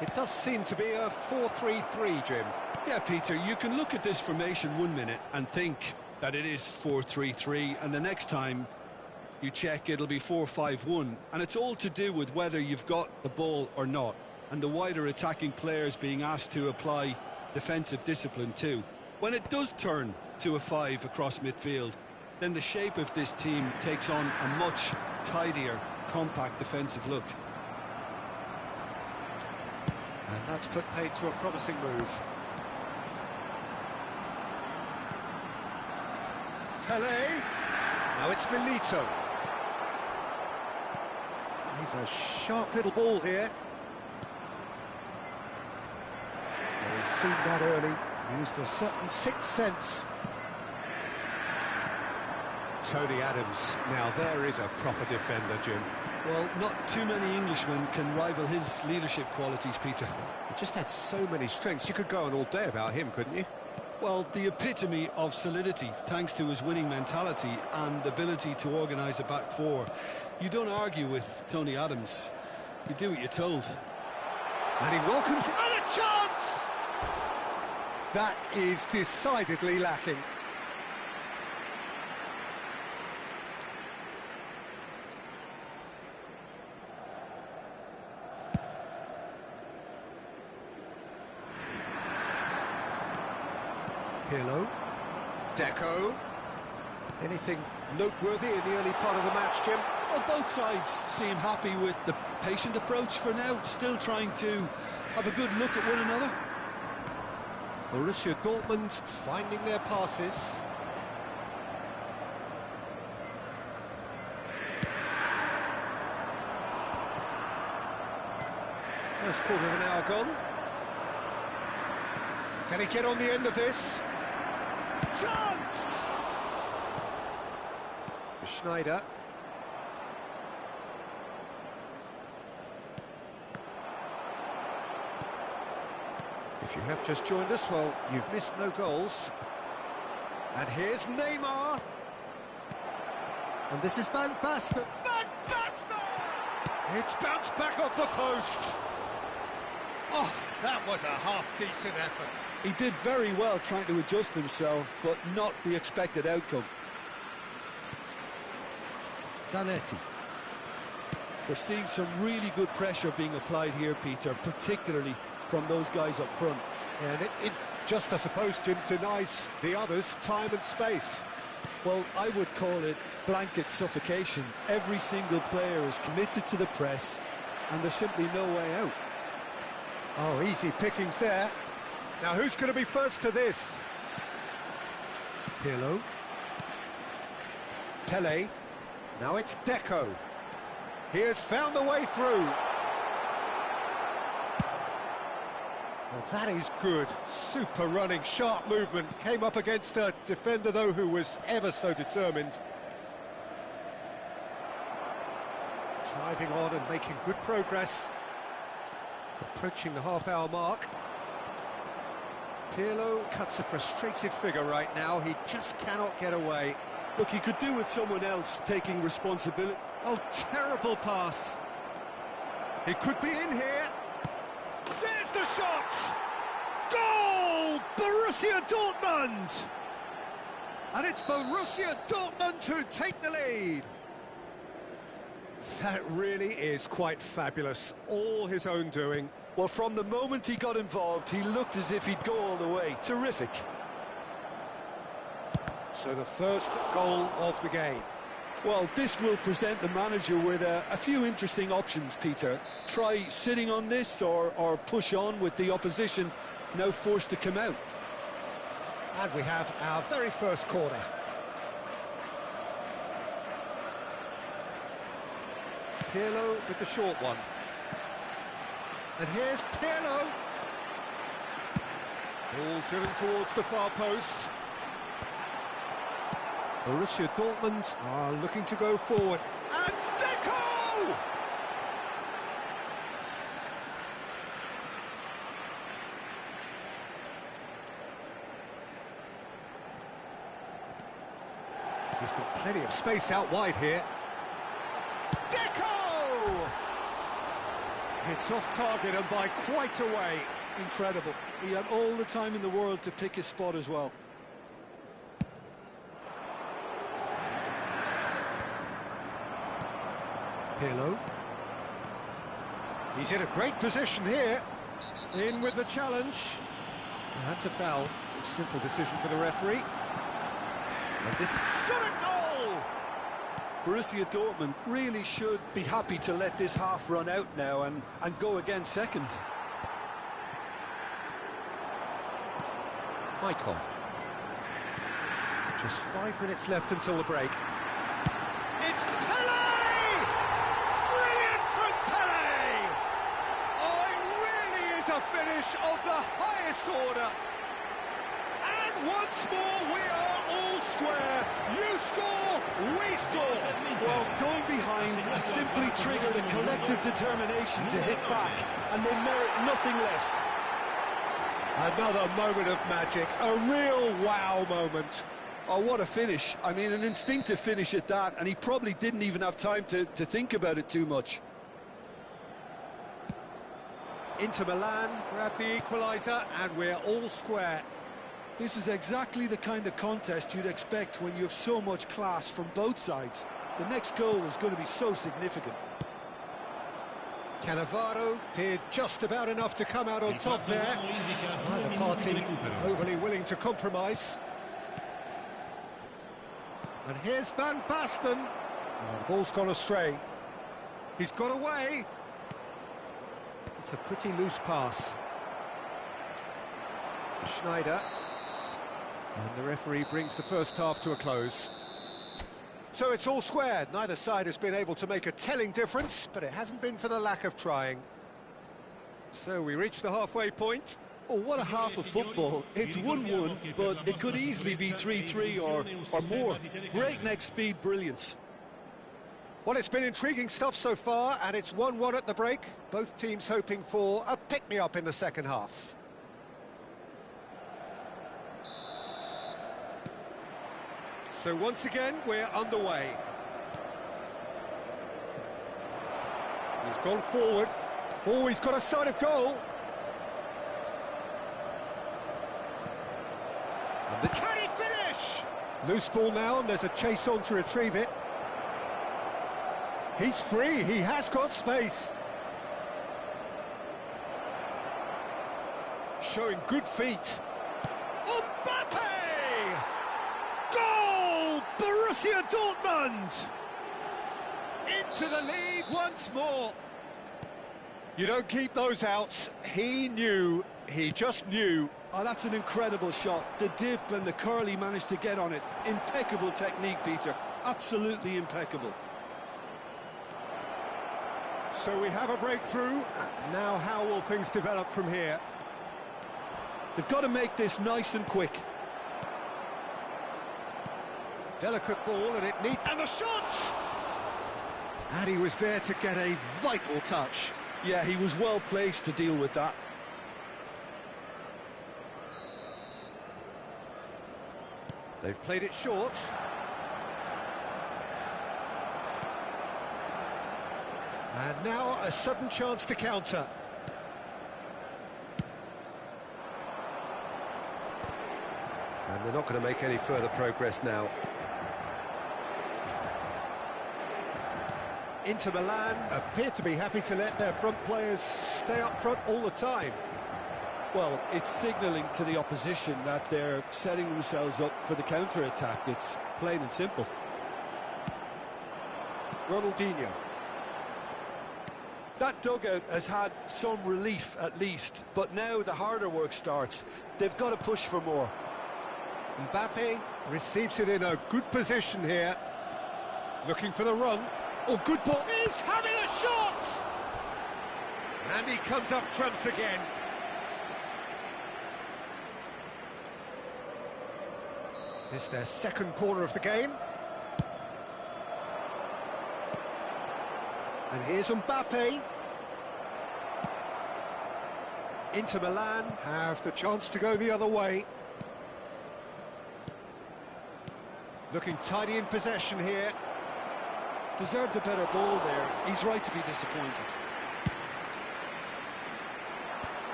It does seem to be a 4-3-3, Jim. Yeah, Peter, you can look at this formation 1 minute and think that it is 4-3-3, and the next time you check it'll be 4-5-1, and it's all to do with whether you've got the ball or not, and the wider attacking players being asked to apply defensive discipline too. When it does turn to a 5 across midfield, then the shape of this team takes on a much tidier, compact defensive look. And that's put paid to a promising move. Pele. Now it's Milito. He's a sharp little ball here. Well, he's seen that early. Used a certain sixth sense. Tony Adams. Now there is a proper defender, Jim. Well, not too many Englishmen can rival his leadership qualities, Peter. He just had so many strengths. You could go on all day about him, couldn't you? Well, the epitome of solidity, thanks to his winning mentality and ability to organise a back four. You don't argue with Tony Adams. You do what you're told. And he welcomes it. And a chance! That is decidedly lacking. Pirlo. Deco. Anything noteworthy in the early part of the match, Jim? Well, both sides seem happy with the patient approach for now, still trying to have a good look at one another. Borussia Dortmund finding their passes. First quarter of an hour gone. Can he get on the end of this? Chance! Schneider. If you have just joined us, well, you've missed no goals. And here's Neymar. And this is Van Basten. Van Basten! It's bounced back off the post. Oh, that was a half-decent effort. He did very well trying to adjust himself, but not the expected outcome. Zanetti. We're seeing some really good pressure being applied here, Peter, particularly from those guys up front. And it just, I suppose, Jim, denies the others time and space. Well, I would call it blanket suffocation. Every single player is committed to the press, and there's simply no way out. Oh, easy pickings there. Now, who's going to be first to this? Pirlo. Pele. Now it's Deco. He has found the way through. Well, that is good. Super running, sharp movement. Came up against a defender, though, who was ever so determined. Driving on and making good progress. Approaching the half-hour mark. Pirlo cuts a frustrated figure right now. He just cannot get away. Look, he could do with someone else taking responsibility. Oh, terrible pass. It could be in here. There's the shot! Goal! Borussia Dortmund! And it's Borussia Dortmund who take the lead. That really is quite fabulous. All his own doing. Well, from the moment he got involved, he looked as if he'd go all the way. Terrific. So the first goal of the game. Well, this will present the manager with a few interesting options, Peter. Try sitting on this or push on with the opposition now forced to come out. And we have our very first corner. Pirlo with the short one. And here's Pirlo. Ball driven towards the far post. Borussia Dortmund are looking to go forward. And Deco! He's got plenty of space out wide here. Deco! It's off target and by quite a way. Incredible. He had all the time in the world to pick his spot as well. Pirlo. He's in a great position here. In with the challenge. And that's a foul. A simple decision for the referee. And this shot a goal! Borussia Dortmund really should be happy to let this half run out now and go again second. Michael. Just 5 minutes left until the break. It's Pele! Brilliant from Pele! Oh, it really is a finish of the highest order. And once more we are all square. You score, we score. Well, going behind has simply triggered a collective determination to hit back, and they merit nothing less. Another moment of magic, a real wow moment. Oh, what a finish. I mean, an instinctive finish at that, and he probably didn't even have time to think about it too much. Inter Milan grab the equaliser, and we're all square. This is exactly the kind of contest you'd expect when you have so much class from both sides. The next goal is going to be so significant. Cannavaro did just about enough to come out on top there. Neither party overly willing to compromise. And here's Van Basten. Oh, the ball's gone astray. He's got away. It's a pretty loose pass. Schneider. And the referee brings the first half to a close. So it's all square. Neither side has been able to make a telling difference, but it hasn't been for the lack of trying. So we reach the halfway point. Oh, what a half of football. It's 1-1, but it could easily be 3-3 or more. Breakneck speed brilliance. Well, it's been intriguing stuff so far, and it's 1-1 at the break. Both teams hoping for a pick-me-up in the second half. So once again, we're underway. He's gone forward. Oh, he's got a sight of goal. And this... Can he finish? Loose ball now, and there's a chase on to retrieve it. He's free, he has got space. Showing good feet. Mbappe! Goal! Borussia Dortmund! Into the lead once more. You don't keep those outs. He knew, he just knew. Oh, that's an incredible shot. The dip and the curl he managed to get on it. Impeccable technique, Peter. Absolutely impeccable. So we have a breakthrough. Now how will things develop from here? They've got to make this nice and quick. Delicate ball, and it needs... And the shot! And he was there to get a vital touch. Yeah, he was well placed to deal with that. They've played it short. And now a sudden chance to counter. And they're not going to make any further progress now. Inter Milan appear to be happy to let their front players stay up front all the time. Well, it's signalling to the opposition that they're setting themselves up for the counter-attack. It's plain and simple. Ronaldinho. That dugout has had some relief at least, but now the harder work starts. They've got to push for more. Mbappe receives it in a good position here. Looking for the run. Oh, good ball. He's having a shot! And he comes up trumps again. It's their second corner of the game. And here's Mbappe. Inter Milan have the chance to go the other way. Looking tidy in possession here. Deserved a better ball there. He's right to be disappointed.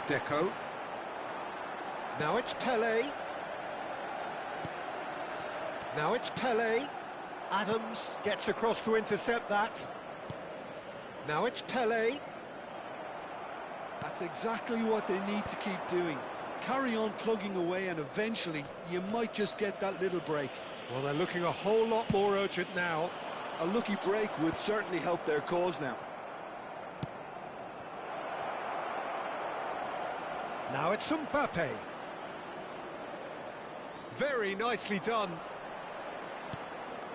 Deco. Now it's Pele. Now it's Pele. Adams gets across to intercept that. Now it's Pele. That's exactly what they need to keep doing. Carry on plugging away and eventually you might just get that little break. Well, they're looking a whole lot more urgent now. A lucky break would certainly help their cause now. Now it's Mbappe. Very nicely done.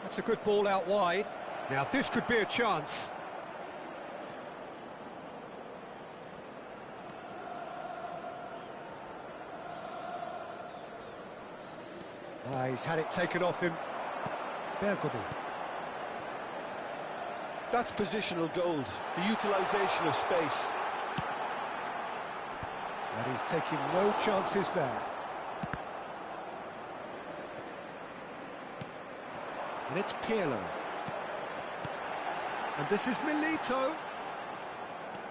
That's a good ball out wide. Now this could be a chance. He's had it taken off him. Merhaba. That's positional gold, the utilisation of space. And he's taking no chances there. And it's Pirlo. And this is Milito.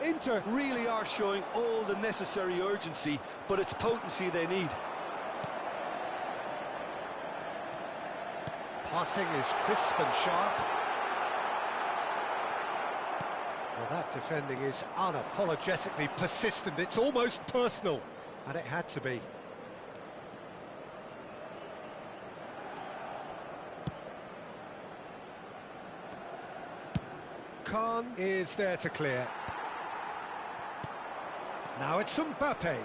Inter really are showing all the necessary urgency, but it's potency they need. Passing is crisp and sharp. Well, that defending is unapologetically persistent. It's almost personal, and it had to be. Khan is there to clear. Now it's Mbappe.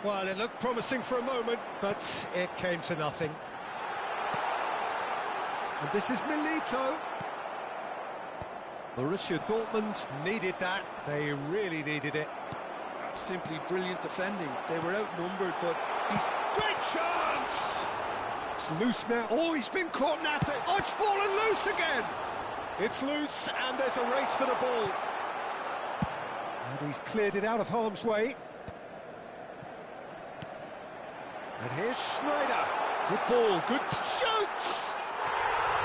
Well, it looked promising for a moment, but it came to nothing. And this is Milito. Borussia Dortmund needed that. They really needed it. That's simply brilliant defending. They were outnumbered, but he's... Great chance! It's loose now. Oh, he's been caught napping. Oh, it's fallen loose again! It's loose, and there's a race for the ball. And he's cleared it out of harm's way. And here's Schneider. Good ball, good shoots!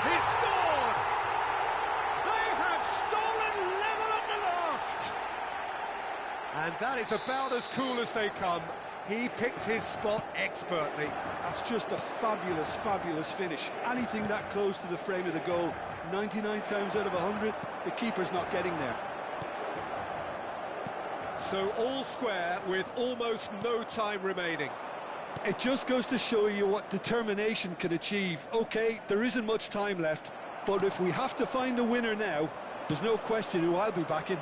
He scored! They have stolen level at the last! And that is about as cool as they come. He picked his spot expertly. That's just a fabulous, fabulous finish. Anything that close to the frame of the goal, 99 times out of 100, the keeper's not getting there. So all square with almost no time remaining. It just goes to show you what determination can achieve. OK, there isn't much time left, but if we have to find a winner now, there's no question who I'll be backing.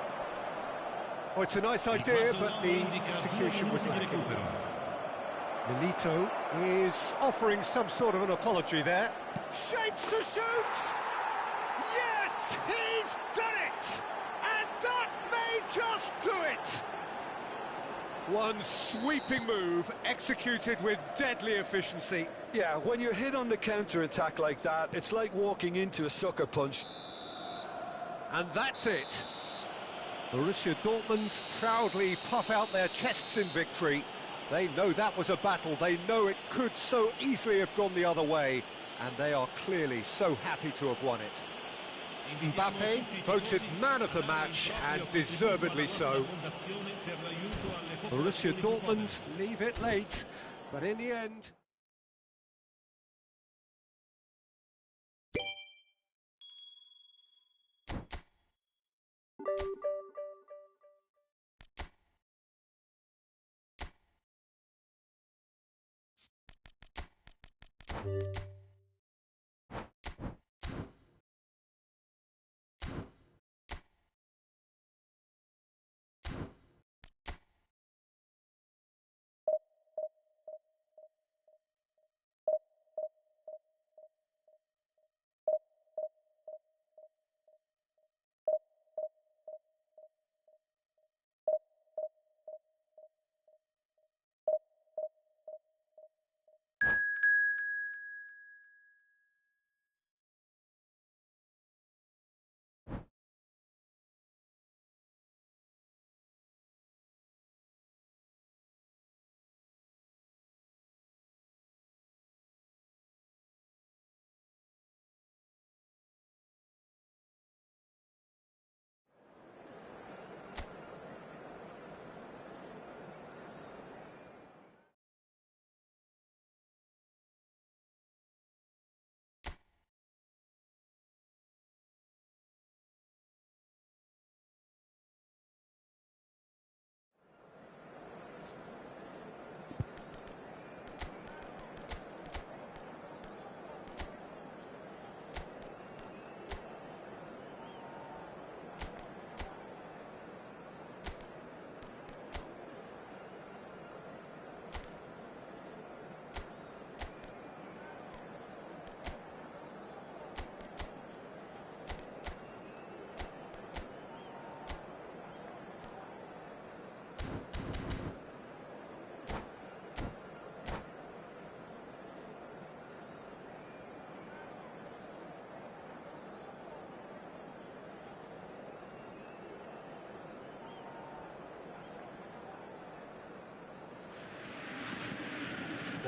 Oh, it's a nice idea, but the execution was lacking. Milito is offering some sort of an apology there. Shapes to shoot! Yes, he's done it! And that may just do it! One sweeping move, executed with deadly efficiency. Yeah, when you're hit on the counter-attack like that, it's like walking into a sucker punch. And that's it. Borussia Dortmund proudly puff out their chests in victory. They know that was a battle. They know it could so easily have gone the other way. And they are clearly so happy to have won it. Mbappe voted man of the match, and deservedly so. Borussia Dortmund leave it late, but in the end...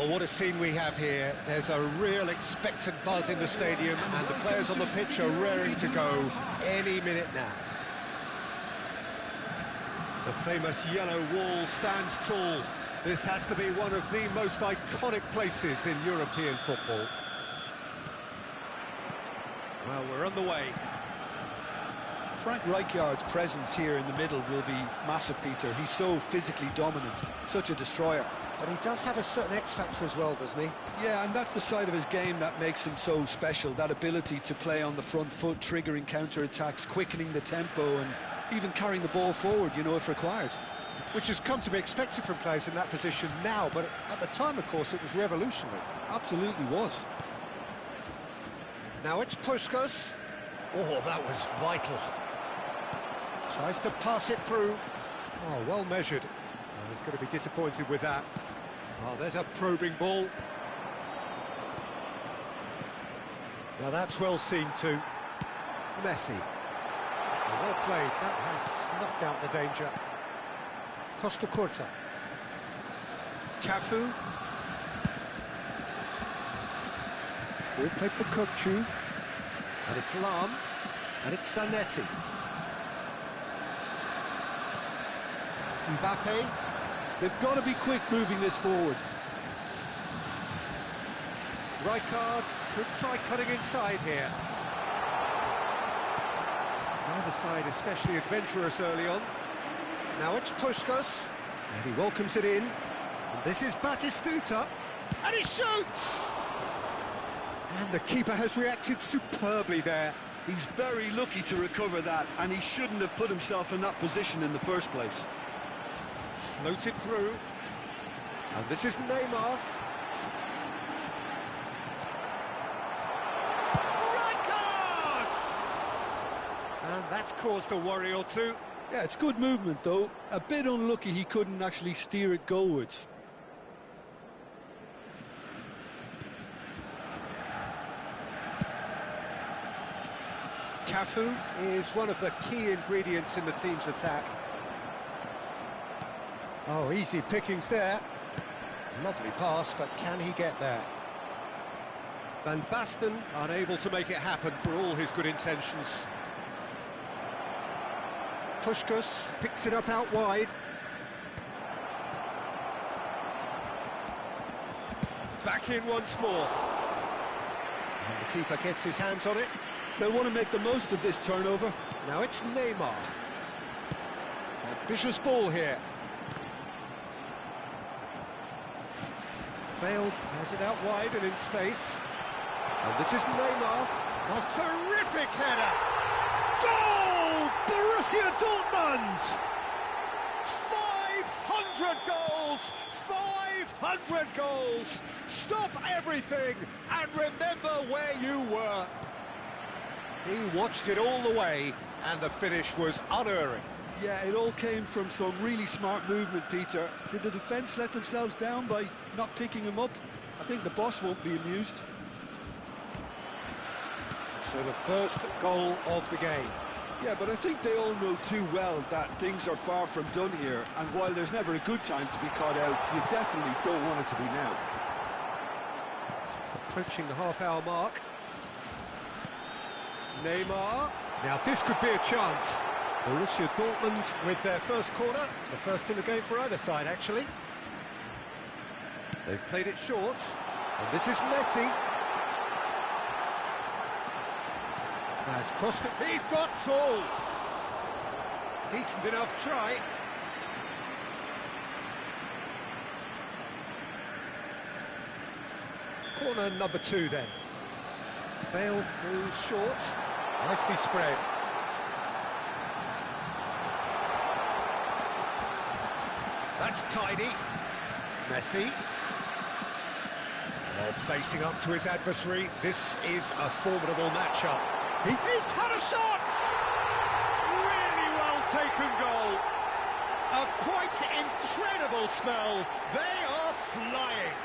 Well, what a scene we have here. There's a real expectant buzz in the stadium, and the players on the pitch are raring to go any minute now. The famous yellow wall stands tall. This has to be one of the most iconic places in European football. Well, we're on the way. Frank Rijkaard's presence here in the middle will be massive, Peter. He's so physically dominant, such a destroyer. But he does have a certain X-factor as well, doesn't he? Yeah, and that's the side of his game that makes him so special, that ability to play on the front foot, triggering counter-attacks, quickening the tempo, and even carrying the ball forward, you know, if required. Which has come to be expected from players in that position now, but at the time, of course, it was revolutionary. Absolutely was. Now it's Puskas. Oh, that was vital. Tries to pass it through. Oh, well measured. Oh, he's going to be disappointed with that. Oh, there's a probing ball. Now that's well seen too. Messi. Oh, well played. That has snuffed out the danger. Costa Curta. Cafu. Ball played for Kokchu. And it's Lam. And it's Zanetti. Mbappe. They've got to be quick moving this forward. Rijkaard could try cutting inside here. Neither side especially adventurous early on. Now it's Puskas, and he welcomes it in. And this is Batistuta, and he shoots! And the keeper has reacted superbly there. He's very lucky to recover that, and he shouldn't have put himself in that position in the first place. Floated through. And this is Neymar. Rijkaard! And that's caused a worry or two. Yeah, it's good movement, though. A bit unlucky he couldn't actually steer it goalwards. Cafu is one of the key ingredients in the team's attack. Oh, easy pickings there. Lovely pass, but can he get there? Van Basten unable to make it happen for all his good intentions. Puskas picks it up out wide. Back in once more. And the keeper gets his hands on it. They'll want to make the most of this turnover. Now it's Neymar. Ambitious ball here. Bale has it out wide and in space. And this is Neymar. A terrific header! Goal! Borussia Dortmund! 500 goals! 500 goals! Stop everything and remember where you were. He watched it all the way, and the finish was unerring. Yeah, it all came from some really smart movement, Peter. Did the defence let themselves down by not picking him up? I think the boss won't be amused. So the first goal of the game. Yeah, but I think they all know too well that things are far from done here, and while there's never a good time to be caught out, you definitely don't want it to be now. Approaching the half-hour mark. Neymar. Now this could be a chance. Borussia Dortmund with their first corner, the first in the game for either side, actually. They've played it short, and this is Messi. Has crossed it, he's got tall. Decent enough try. Corner number 2 then. Bale goes short, nicely spread. That's tidy. Messi. Oh, facing up to his adversary. This is a formidable matchup. He's had a shot! Really well taken goal. A quite incredible spell. They are flying.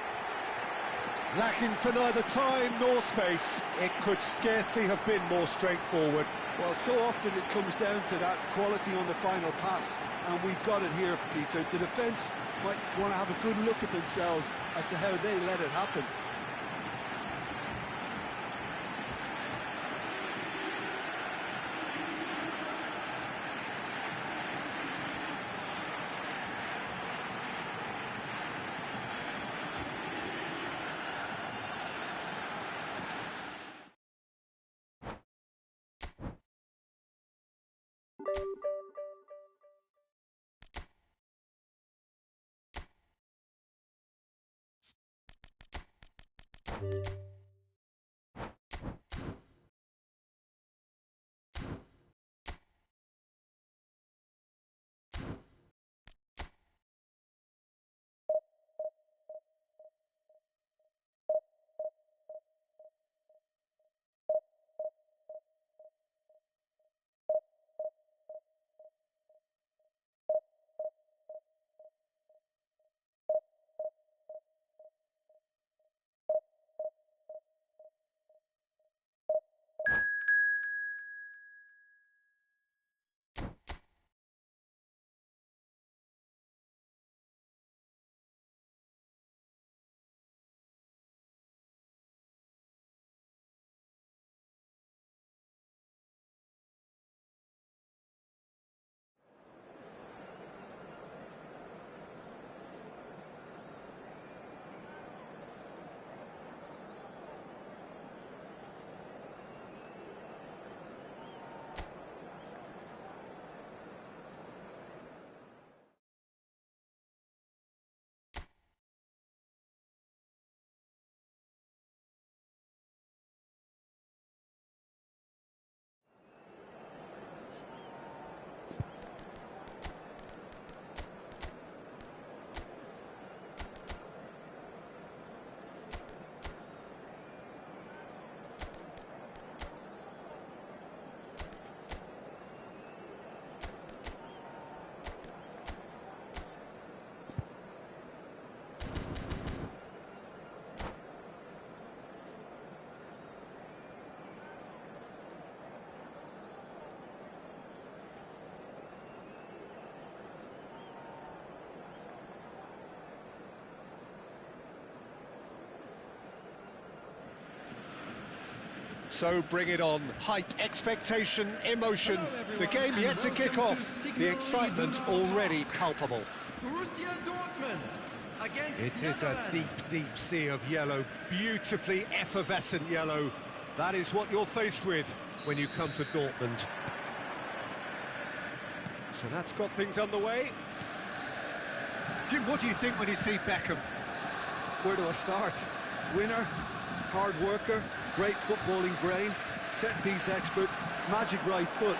Lacking for neither time nor space. It could scarcely have been more straightforward. Well, so often it comes down to that quality on the final pass, and we've got it here, Peter. The defence might want to have a good look at themselves as to how they let it happen. So bring it on. Height, expectation, emotion. The game yet to kick off. The excitement already palpable. Borussia Dortmund against It is a deep, deep sea of yellow. Beautifully effervescent yellow. That is what you're faced with when you come to Dortmund. So that's got things underway. Jim, what do you think when you see Beckham? Where do I start? Winner, hard worker, great footballing brain, set-piece expert, magic right foot,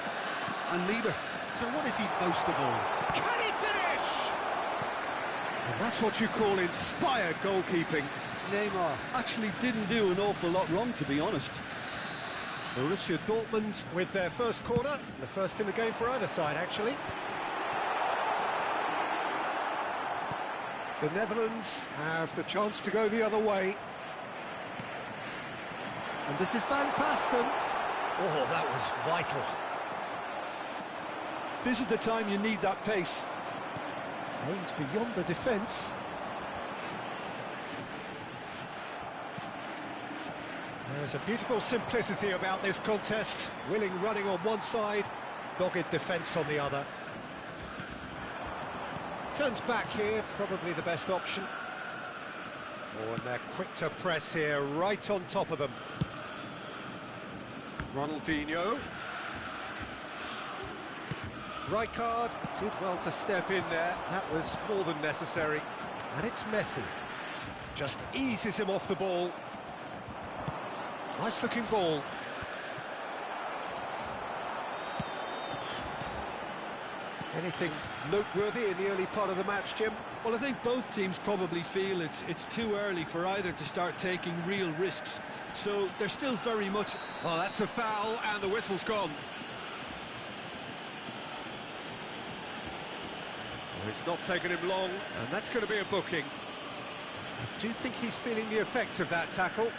and leader. So what is he most of all? Can he finish? And that's what you call inspired goalkeeping. Neymar actually didn't do an awful lot wrong, to be honest. Borussia Dortmund with their first corner, the first in the game for either side, actually. The Netherlands have the chance to go the other way. And this is Van Basten. Oh, that was vital. This is the time you need that pace. Aimed beyond the defence. There's a beautiful simplicity about this contest. Willing running on one side, dogged defence on the other. Turns back here, probably the best option. Oh, and they're quick to press here, right on top of them. Ronaldinho. Rijkaard did well to step in there. That was more than necessary. And it's Messi. Just eases him off the ball. Nice looking ball. Anything noteworthy in the early part of the match, Jim? Well, I think both teams probably feel it's too early for either to start taking real risks. So they're still very much... Well, that's a foul, and the whistle's gone. Well, it's not taken him long, and that's going to be a booking. I do think he's feeling the effects of that tackle.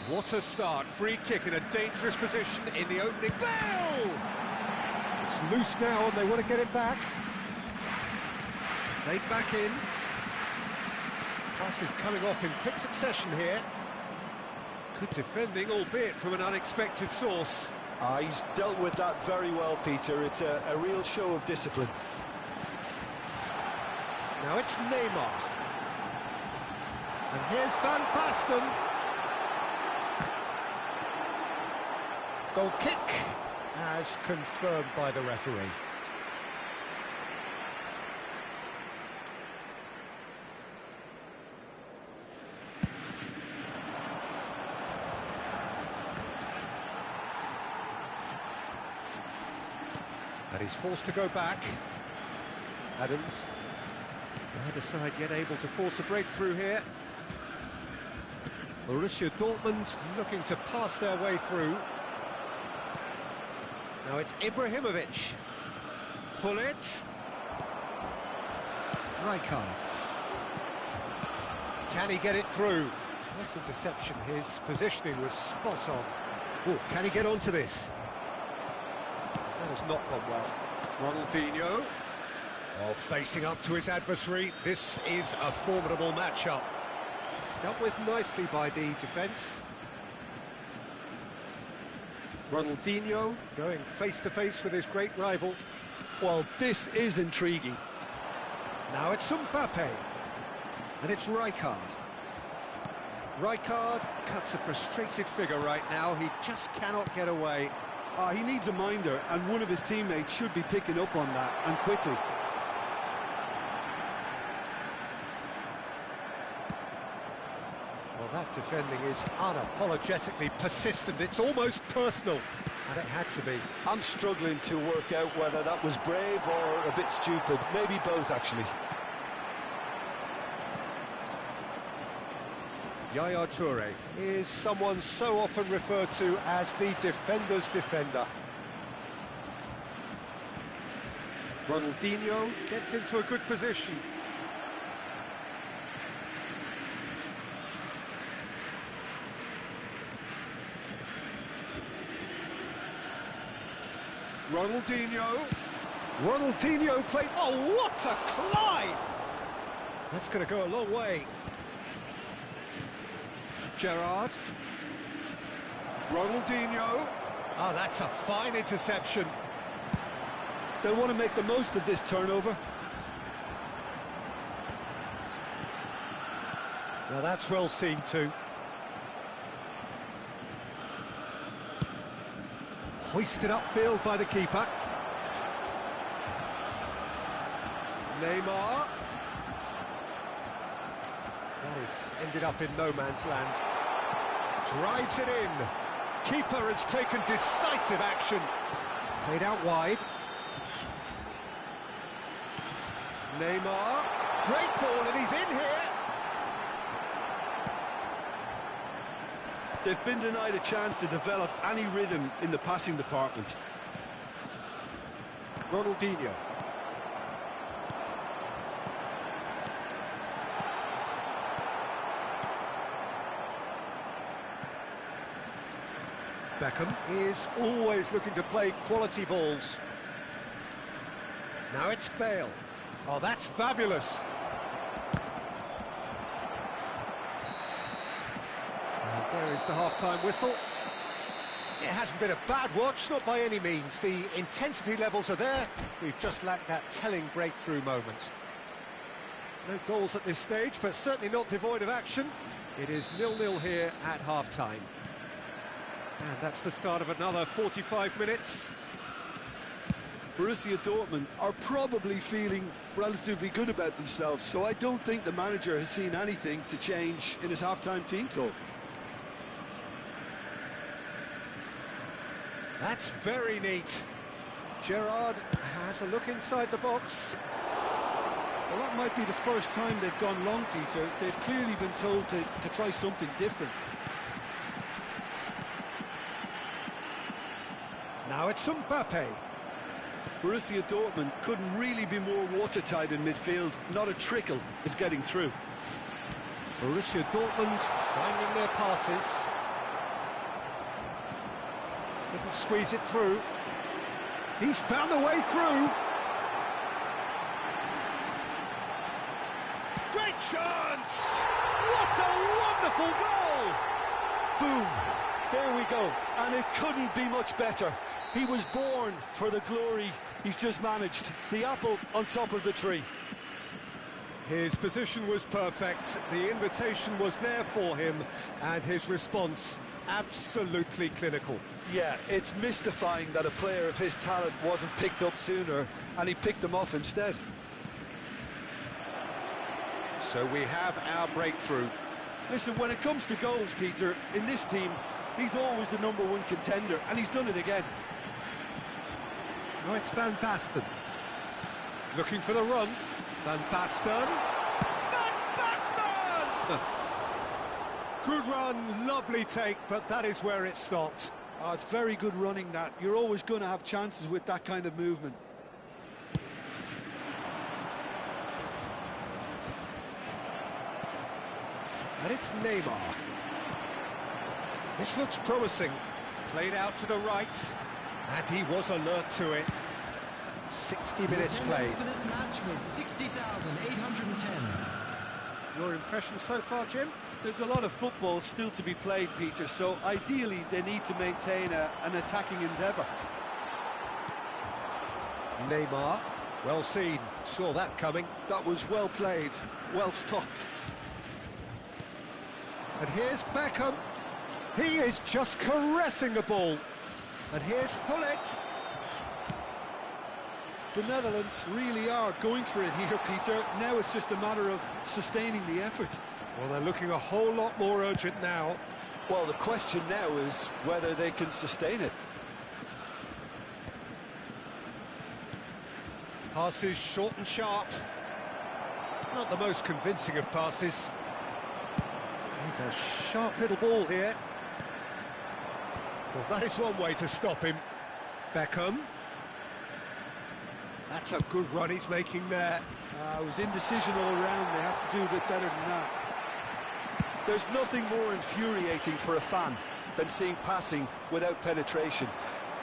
What a start. Free kick in a dangerous position in the opening bell! It's loose now and they want to get it back. Played back in. Passes coming off in quick succession here. Good defending, albeit from an unexpected source. He's dealt with that very well, Peter. It's a real show of discipline. Now it's Neymar. And here's Van Basten. Goal kick, as confirmed by the referee. And he's forced to go back. Adams. Neither side yet able to force a breakthrough here. Borussia Dortmund looking to pass their way through. Now it's Ibrahimovic. Hullet. Rijkaard. Can he get it through? Nice interception. His positioning was spot on. Oh, can he get onto this? That has not gone well. Ronaldinho. Oh, facing up to his adversary. This is a formidable matchup. Dealt with nicely by the defence. Ronaldinho going face-to-face with his great rival. Well, this is intriguing. Now it's Mbappe. And it's Rijkaard. Rijkaard cuts a frustrated figure right now. He just cannot get away. He needs a minder, and one of his teammates should be picking up on that, and quickly. Well, that defending is unapologetically persistent. It's almost personal, and it had to be. I'm struggling to work out whether that was brave or a bit stupid. Maybe both, actually. Yaya Toure is someone so often referred to as the defender's defender. Ronaldinho gets into a good position. Ronaldinho played. Oh, what a climb! That's going to go a long way. Gerrard. Ronaldinho. Oh, that's a fine interception. They'll want to make the most of this turnover. Now that's well seen too. Hoisted upfield by the keeper. Neymar. That is ended up in no man's land. Drives it in. Keeper has taken decisive action. Played out wide. Neymar. Great ball, and he's in here. They've been denied a chance to develop any rhythm in the passing department. Ronaldinho. Beckham is always looking to play quality balls. Now it's Bale. Oh, that's fabulous. And there is the half-time whistle. It hasn't been a bad watch, not by any means. The intensity levels are there. We've just lacked that telling breakthrough moment. No goals at this stage, but certainly not devoid of action. It is 0-0 here at half-time. And that's the start of another 45 minutes. Borussia Dortmund are probably feeling relatively good about themselves, so I don't think the manager has seen anything to change in his half-time team talk. That's very neat. Gerrard has a look inside the box. Well, that might be the first time they've gone long, Peter. They've clearly been told to try something different. Now it's Mbappe. Borussia Dortmund couldn't really be more watertight in midfield. Not a trickle is getting through. Borussia Dortmund finding their passes. Couldn't squeeze it through. He's found a way through. Great chance! What a wonderful goal! Boom! There we go. And it couldn't be much better. He was born for the glory he's just managed. The apple on top of the tree. His position was perfect, the invitation was there for him, and his response absolutely clinical. Yeah, it's mystifying that a player of his talent wasn't picked up sooner, and he picked them off instead. So we have our breakthrough. Listen, when it comes to goals, Peter, in this team, he's always the #1 contender, and he's done it again. Now it's Van Basten. Looking for the run. Van Basten. Van Basten! Good run, lovely take, but that is where it stopped. Oh, it's very good running, that. You're always going to have chances with that kind of movement. And it's Neymar. This looks promising. Played out to the right, and he was alert to it. 60 minutes played. For this match was 60,810. Your impressions so far, Jim? There's a lot of football still to be played, Peter, so ideally they need to maintain an attacking endeavour. Neymar, well seen, saw that coming. That was well played, well stopped. And here's Beckham. He is just caressing the ball. And here's Hullet. The Netherlands really are going for it here, Peter. Now it's just a matter of sustaining the effort. Well, they're looking a whole lot more urgent now. Well, the question now is whether they can sustain it. Passes short and sharp. Not the most convincing of passes. He's a sharp little ball here. Well, that is one way to stop him. Beckham. That's a good run he's making there. It was indecision all around. They have to do a bit better than that. There's nothing more infuriating for a fan than seeing passing without penetration.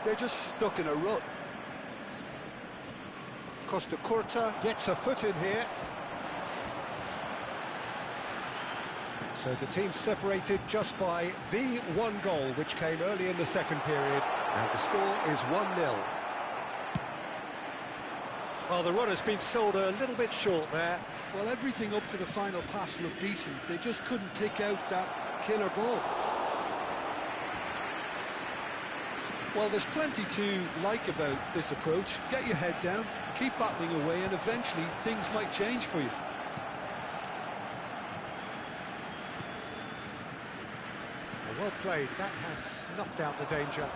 They're just stuck in a rut. Costa Curta gets a foot in here. So the team separated just by the one goal, which came early in the second period. And the score is 1-0. Well, the run has been sold a little bit short there. Well, everything up to the final pass looked decent. They just couldn't take out that killer ball. Well, there's plenty to like about this approach. Get your head down, keep battling away, and eventually things might change for you. Well played, that has snuffed out the danger.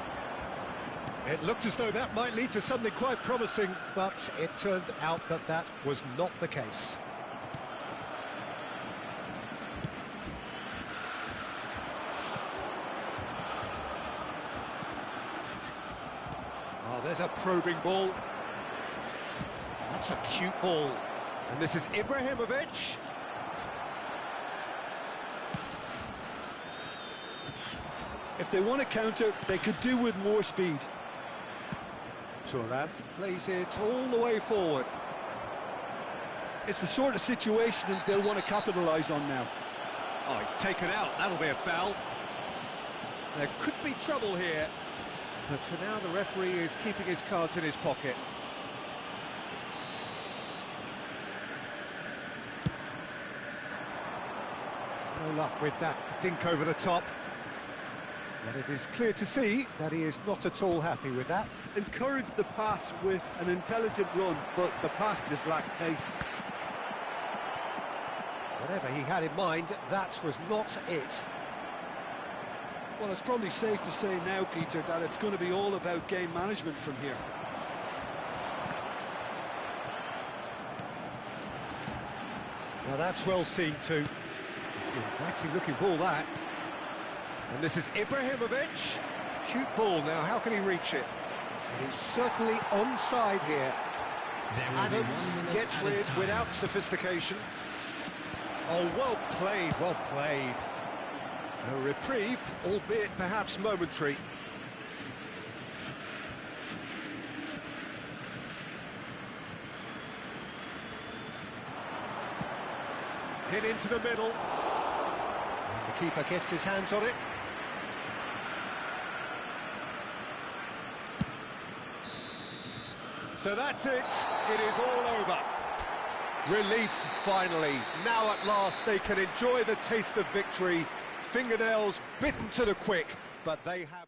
It looked as though that might lead to something quite promising, but it turned out that that was not the case. Oh, there's a probing ball. That's a cute ball. And this is Ibrahimovic. If they want to counter, they could do with more speed. Thuram plays it all the way forward. It's the sort of situation they'll want to capitalise on now. Oh, it's taken out. That'll be a foul. There could be trouble here. But for now, the referee is keeping his cards in his pocket. No luck with that dink over the top. But it is clear to see that he is not at all happy with that. Encourage the pass with an intelligent run, but the pass just lacked pace. Whatever he had in mind, that was not it. Well, it's probably safe to say now, Peter, that it's going to be all about game management from here. Now that's well seen too. It's an inviting looking ball, that. And this is Ibrahimovic. Cute ball now, how can he reach it? And he's certainly onside here. Adams gets rid without sophistication. Oh, well played, well played. A reprieve, albeit perhaps momentary. Hit into the middle. And the keeper gets his hands on it. So that's it. It is all over. Relief, finally. Now at last they can enjoy the taste of victory. Fingernails bitten to the quick, but they have...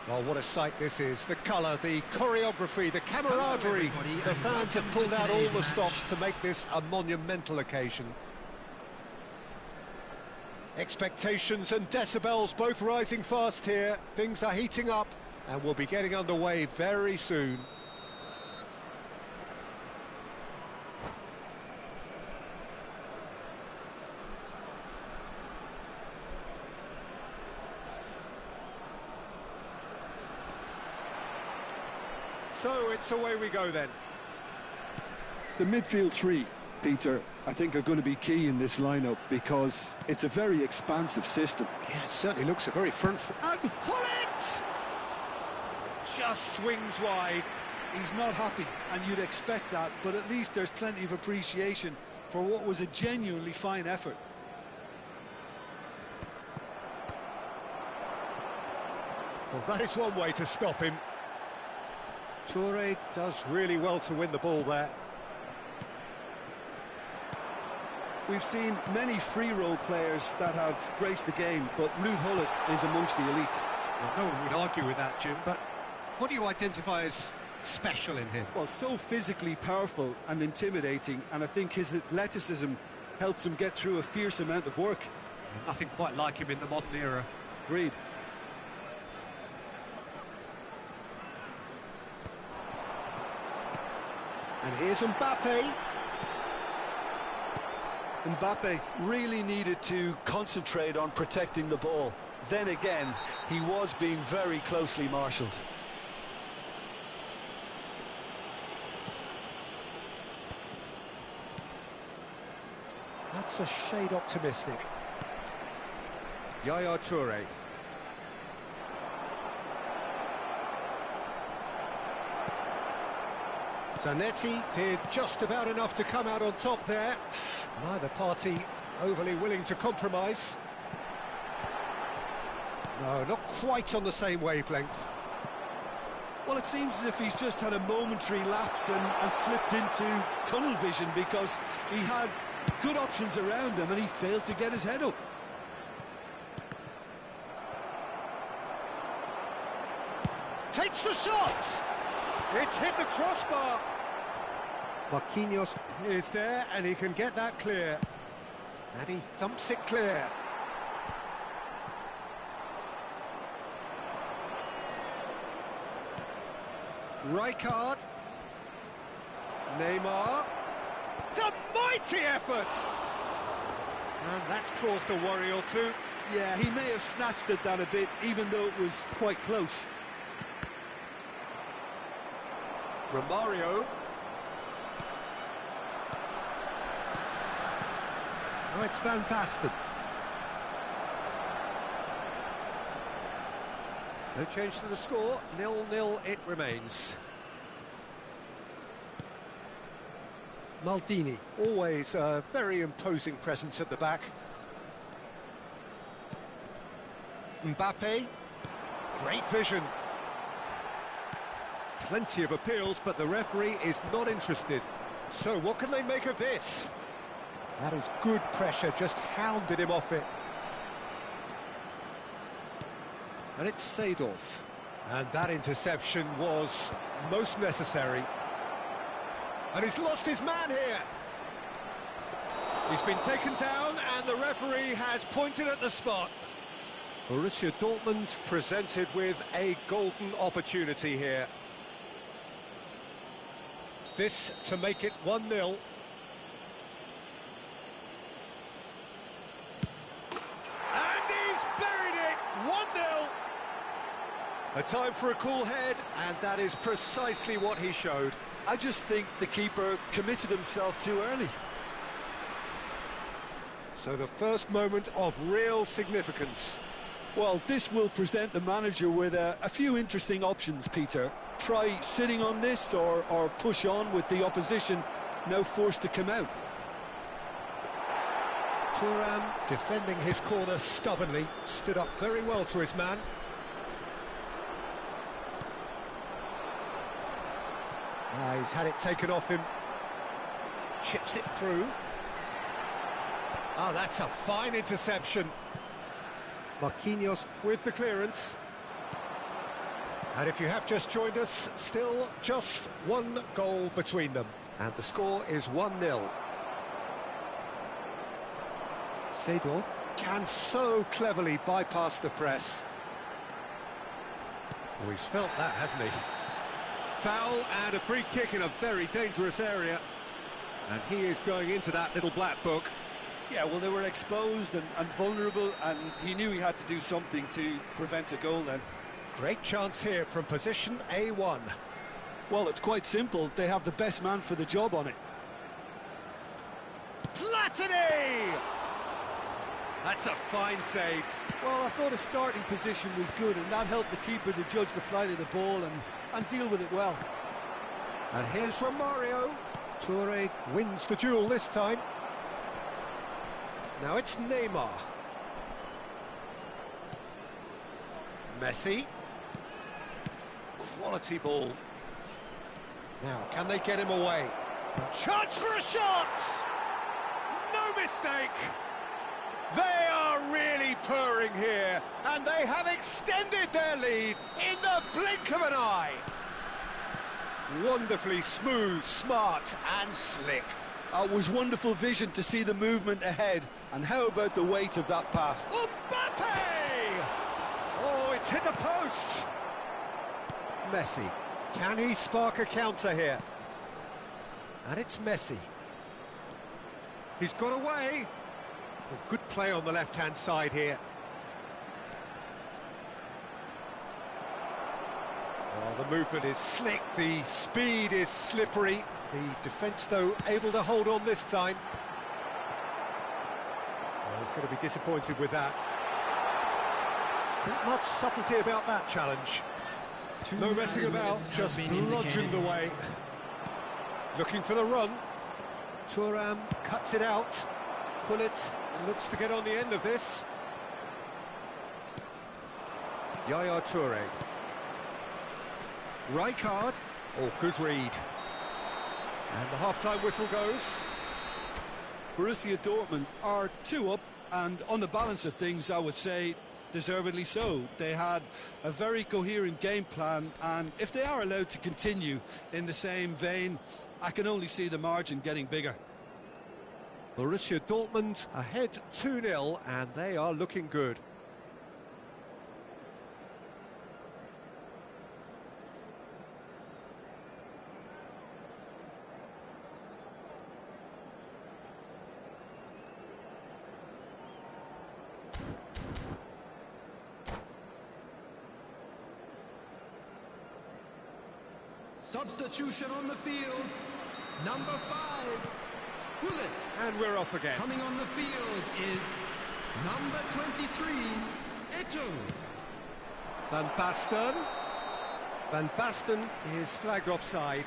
Well, what a sight this is. The colour, the choreography, the camaraderie. The fans have pulled out all the stops to make this a monumental occasion. Expectations and decibels both rising fast here. Things are heating up and we'll be getting underway very soon. So it's away we go then. The midfield three, Peter, I think are going to be key in this lineup because it's a very expansive system. Yeah, it certainly looks a very front foot. And Hullet! Just swings wide. He's not happy, and you'd expect that, but at least there's plenty of appreciation for what was a genuinely fine effort. Well, that is one way to stop him. Toure does really well to win the ball there. We've seen many free role players that have graced the game, but Ruud Gullit is amongst the elite. Well, no one would argue with that, Jim, but what do you identify as special in him? Well, so physically powerful and intimidating, and I think his athleticism helps him get through a fierce amount of work. Nothing quite like him in the modern era. Agreed. And here's Mbappe. Mbappe really needed to concentrate on protecting the ball. Then again, he was being very closely marshalled. That's a shade optimistic. Yaya Toure. Zanetti did just about enough to come out on top there. Neither party overly willing to compromise. No, not quite on the same wavelength. Well, it seems as if he's just had a momentary lapse and slipped into tunnel vision because he had good options around him and he failed to get his head up. Takes the shot! It's hit the crossbar! Marquinhos is there and he can get that clear. And he thumps it clear. Rijkaard. Neymar. It's a mighty effort! And that's caused a worry or two. Yeah, he may have snatched at that a bit, even though it was quite close. Romario. Oh, it's Van Basten. No change to the score, 0-0 it remains. Maldini, always a very imposing presence at the back. Mbappe, great vision. Plenty of appeals, but the referee is not interested. So what can they make of this? That is good pressure, just hounded him off it. And it's Seedorf. And that interception was most necessary. And he's lost his man here. He's been taken down and the referee has pointed at the spot. Borussia Dortmund presented with a golden opportunity here. This to make it 1-0. And he's buried it! 1-0! A time for a cool head, and that is precisely what he showed. I just think the keeper committed himself too early. So the first moment of real significance. Well, this will present the manager with a few interesting options, Peter. Try sitting on this or push on with the opposition now forced to come out. Thuram defending his corner stubbornly, stood up very well to his man. He's had it taken off him. Chips it through. Oh, that's a fine interception. Marquinhos with the clearance. And if you have just joined us, still just one goal between them. And the score is 1-0. Seedorf can so cleverly bypass the press. Oh, he's felt that, hasn't he? Foul and a free kick in a very dangerous area. And he is going into that little black book. Yeah, well, they were exposed and vulnerable, and he knew he had to do something to prevent a goal then. Great chance here from position A1. Well, it's quite simple. They have the best man for the job on it. Platini! That's a fine save. Well, I thought his starting position was good, and that helped the keeper to judge the flight of the ball and deal with it well. And here's from Mario. Toure wins the duel this time. Now it's Neymar. Messi. Quality ball. Now, can they get him away? Chance for a shot! No mistake! They are really purring here, and they have extended their lead in the blink of an eye. Wonderfully smooth, smart and slick. It was wonderful vision to see the movement ahead, and how about the weight of that pass? Mbappe! Oh, it's hit the post. Messi, can he spark a counter here? And it's Messi. He's got away. Well, good play on the left-hand side here. Oh, the movement is slick, the speed is slippery. The defence, though, able to hold on this time. Well, he's going to be disappointed with that. Not much subtlety about that challenge. No messing about, just bludgeoned away. Looking for the run. Thuram cuts it out. Gullit looks to get on the end of this. Yaya Toure. Rijkaard. Oh, good read. And the half-time whistle goes. Borussia Dortmund are 2 up, and on the balance of things, I would say deservedly so. They had a very coherent game plan, and if they are allowed to continue in the same vein, I can only see the margin getting bigger. Borussia Dortmund ahead 2-0, and they are looking good. Substitution on the field. Number 5, Gullit. And we're off again. Coming on the field is number 23, Eto'o. Van Basten. Van Basten is flagged offside.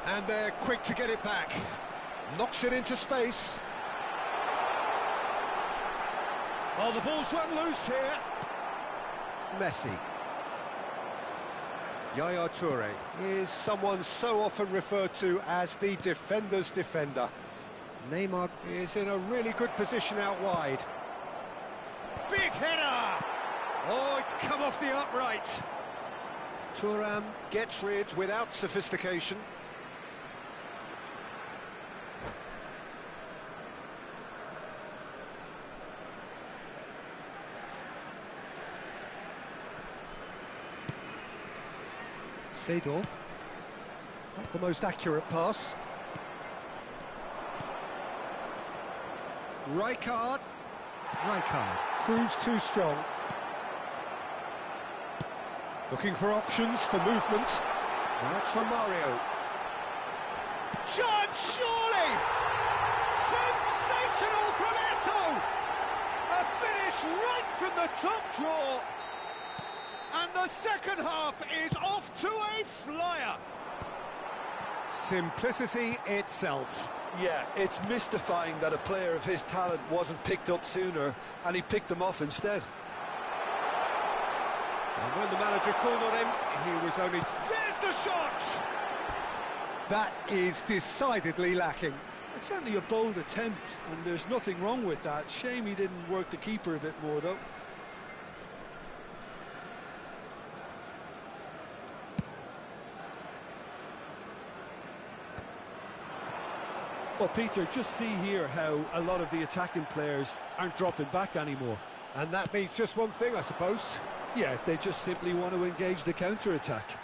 And they're quick to get it back. Knocks it into space. Oh, the ball's run loose here. Messi. Yaya Toure is someone so often referred to as the defender's defender. Neymar is in a really good position out wide. Big header! Oh, it's come off the upright. Thuram gets rid without sophistication. Seedorf, not the most accurate pass. Rijkaard proves too strong. Looking for options for movement. Now it's from Mario. Chance, surely! Sensational from Eto'o! A finish right from the top draw. And the second half is off to a flyer. Simplicity itself. Yeah, it's mystifying that a player of his talent wasn't picked up sooner, and he picked them off instead. And when the manager called on him, he was only... There's the shot! That is decidedly lacking. It's certainly a bold attempt, and there's nothing wrong with that. Shame he didn't work the keeper a bit more, though. Well, Peter, just see here how a lot of the attacking players aren't dropping back anymore. And that means just one thing, I suppose. Yeah, they just simply want to engage the counter-attack.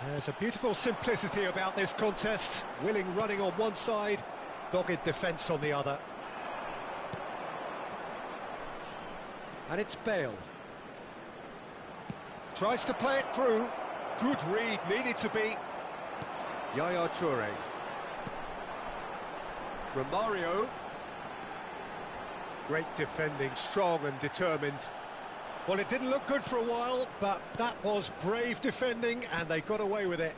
There's a beautiful simplicity about this contest. Willing running on one side, dogged defence on the other. And it's Bale. Tries to play it through. Good read, needed to be. Yaya Toure. Romario. Great defending, strong and determined. Well, it didn't look good for a while, but that was brave defending, and they got away with it.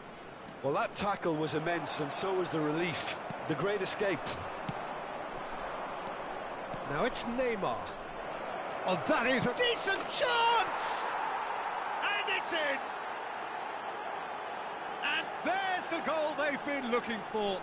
Well, that tackle was immense, and so was the relief. The great escape. Now it's Neymar. Oh, that is a decent chance! And it's in! And there's the goal they've been looking for.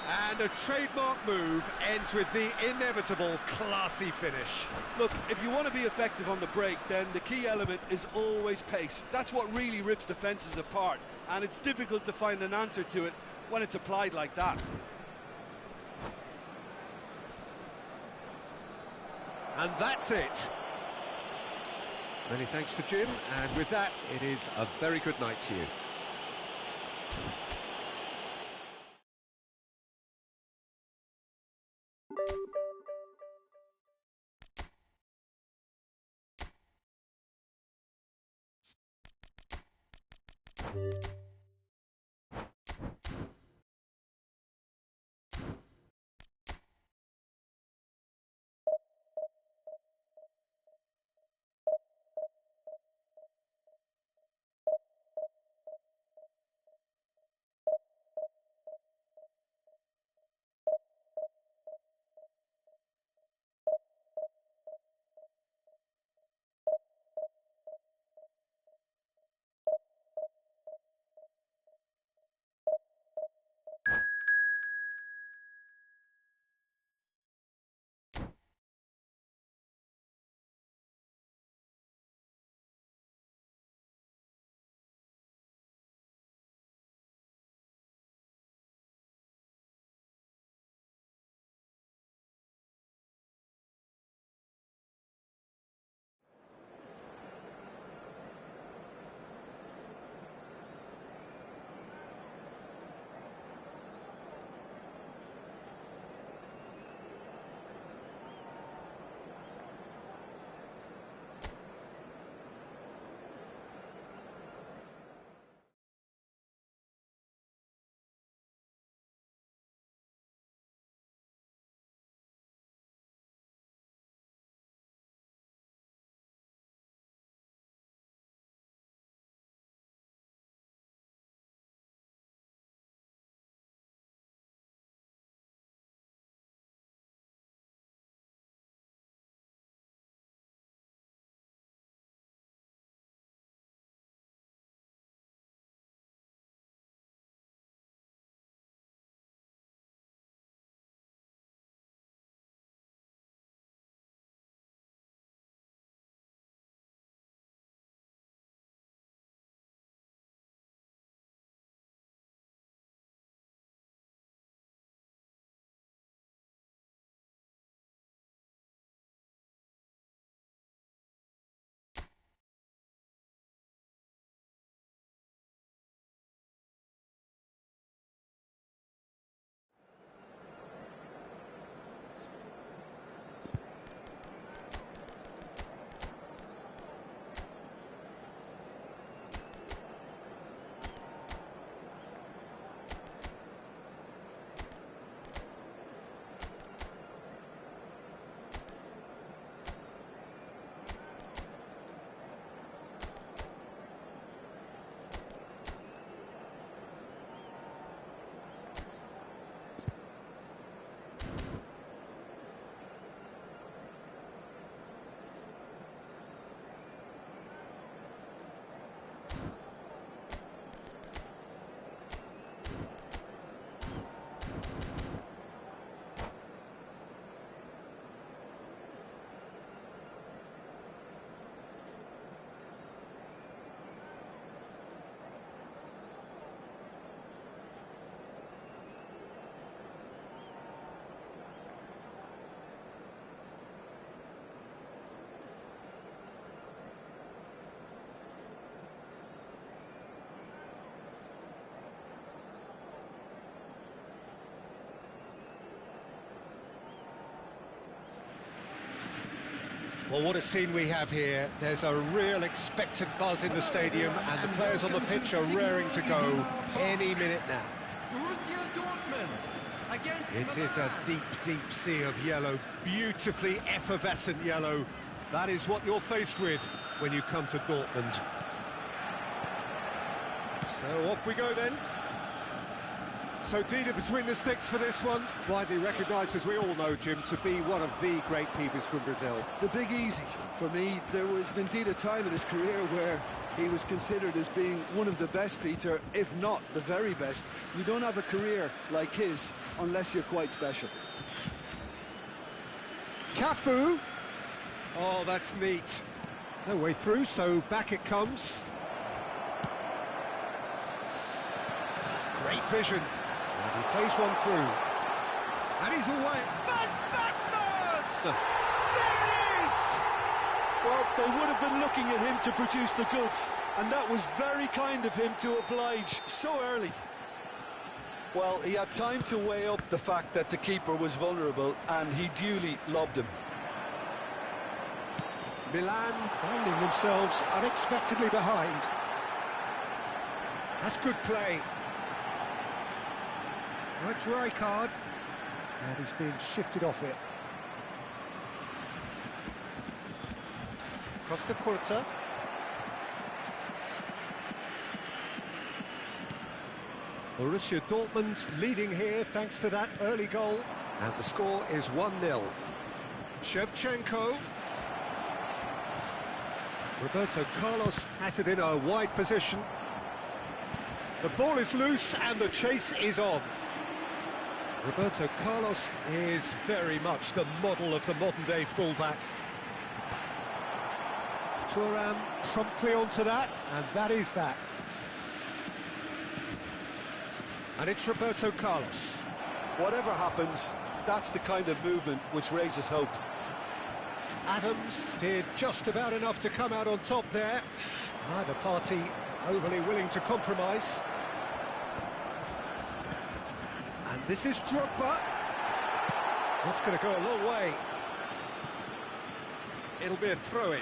And a trademark move ends with the inevitable classy finish. Look, if you want to be effective on the break, then the key element is always pace. That's what really rips defences apart, and it's difficult to find an answer to it when it's applied like that. And that's it. Many thanks to Jim, and with that, it is a very good night to you. Well, what a scene we have here. There's a real expectant buzz in the stadium, and the players on the pitch are raring to go any minute now. Borussia Dortmund against It is a deep, deep sea of yellow, beautifully effervescent yellow. That is what you're faced with when you come to Dortmund. So off we go then. So Dida between the sticks for this one, widely recognised, as we all know, Jim, to be one of the great keepers from Brazil. The big easy for me. There was indeed a time in his career where he was considered as being one of the best, Peter, if not the very best. You don't have a career like his unless you're quite special. Cafu. Oh, that's neat. No way through, so back it comes. Great vision. And he plays one through. And he's away. Van Basten! There it is! Well, they would have been looking at him to produce the goods, and that was very kind of him to oblige so early. Well, he had time to weigh up the fact that the keeper was vulnerable, and he duly lobbed him. Milan finding themselves unexpectedly behind. That's good play. Now it's Rijkaard, and he's being shifted off it. Costa Curta. Borussia Dortmund leading here thanks to that early goal, and the score is 1-0. Shevchenko. Roberto Carlos has it in a wide position. The ball is loose and the chase is on. Roberto Carlos is very much the model of the modern-day fullback. Thuram promptly onto that, and that is that. And it's Roberto Carlos. Whatever happens, that's the kind of movement which raises hope. Adams did just about enough to come out on top there. Neither party overly willing to compromise. And this is Drogba. That's going to go a long way. It'll be a throw-in.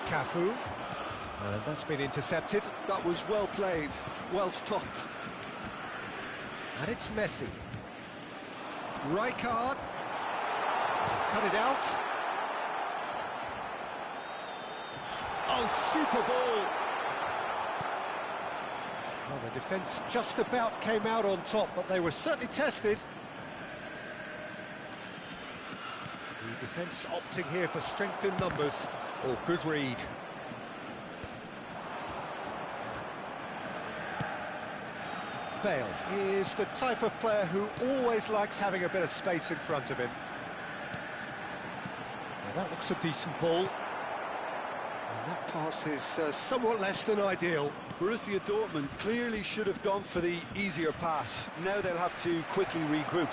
Cafu. And that's been intercepted. That was well played, well stopped. And it's Messi. Rijkaard. He's cut it out. Oh, super ball. Well, the defence just about came out on top, but they were certainly tested. The defence opting here for strength in numbers. Oh, good read. Bale is the type of player who always likes having a bit of space in front of him. Now that looks a decent ball. And that pass is somewhat less than ideal. Borussia Dortmund clearly should have gone for the easier pass. Now they'll have to quickly regroup.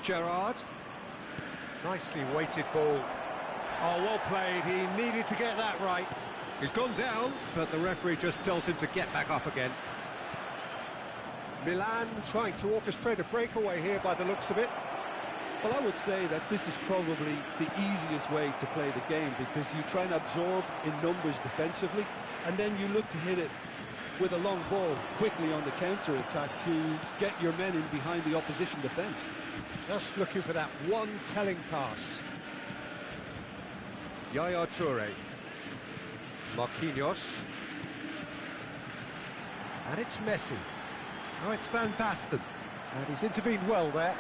Gerrard. Nicely weighted ball. Oh, well played. He needed to get that right. He's gone down, but the referee just tells him to get back up again. Milan trying to orchestrate a breakaway here by the looks of it. Well, I would say that this is probably the easiest way to play the game, because you try and absorb in numbers defensively, and then you look to hit it with a long ball quickly on the counter-attack to get your men in behind the opposition defence. Just looking for that one telling pass. Yaya Toure. Marquinhos. And it's Messi. Now it's Van Basten. And he's intervened well there.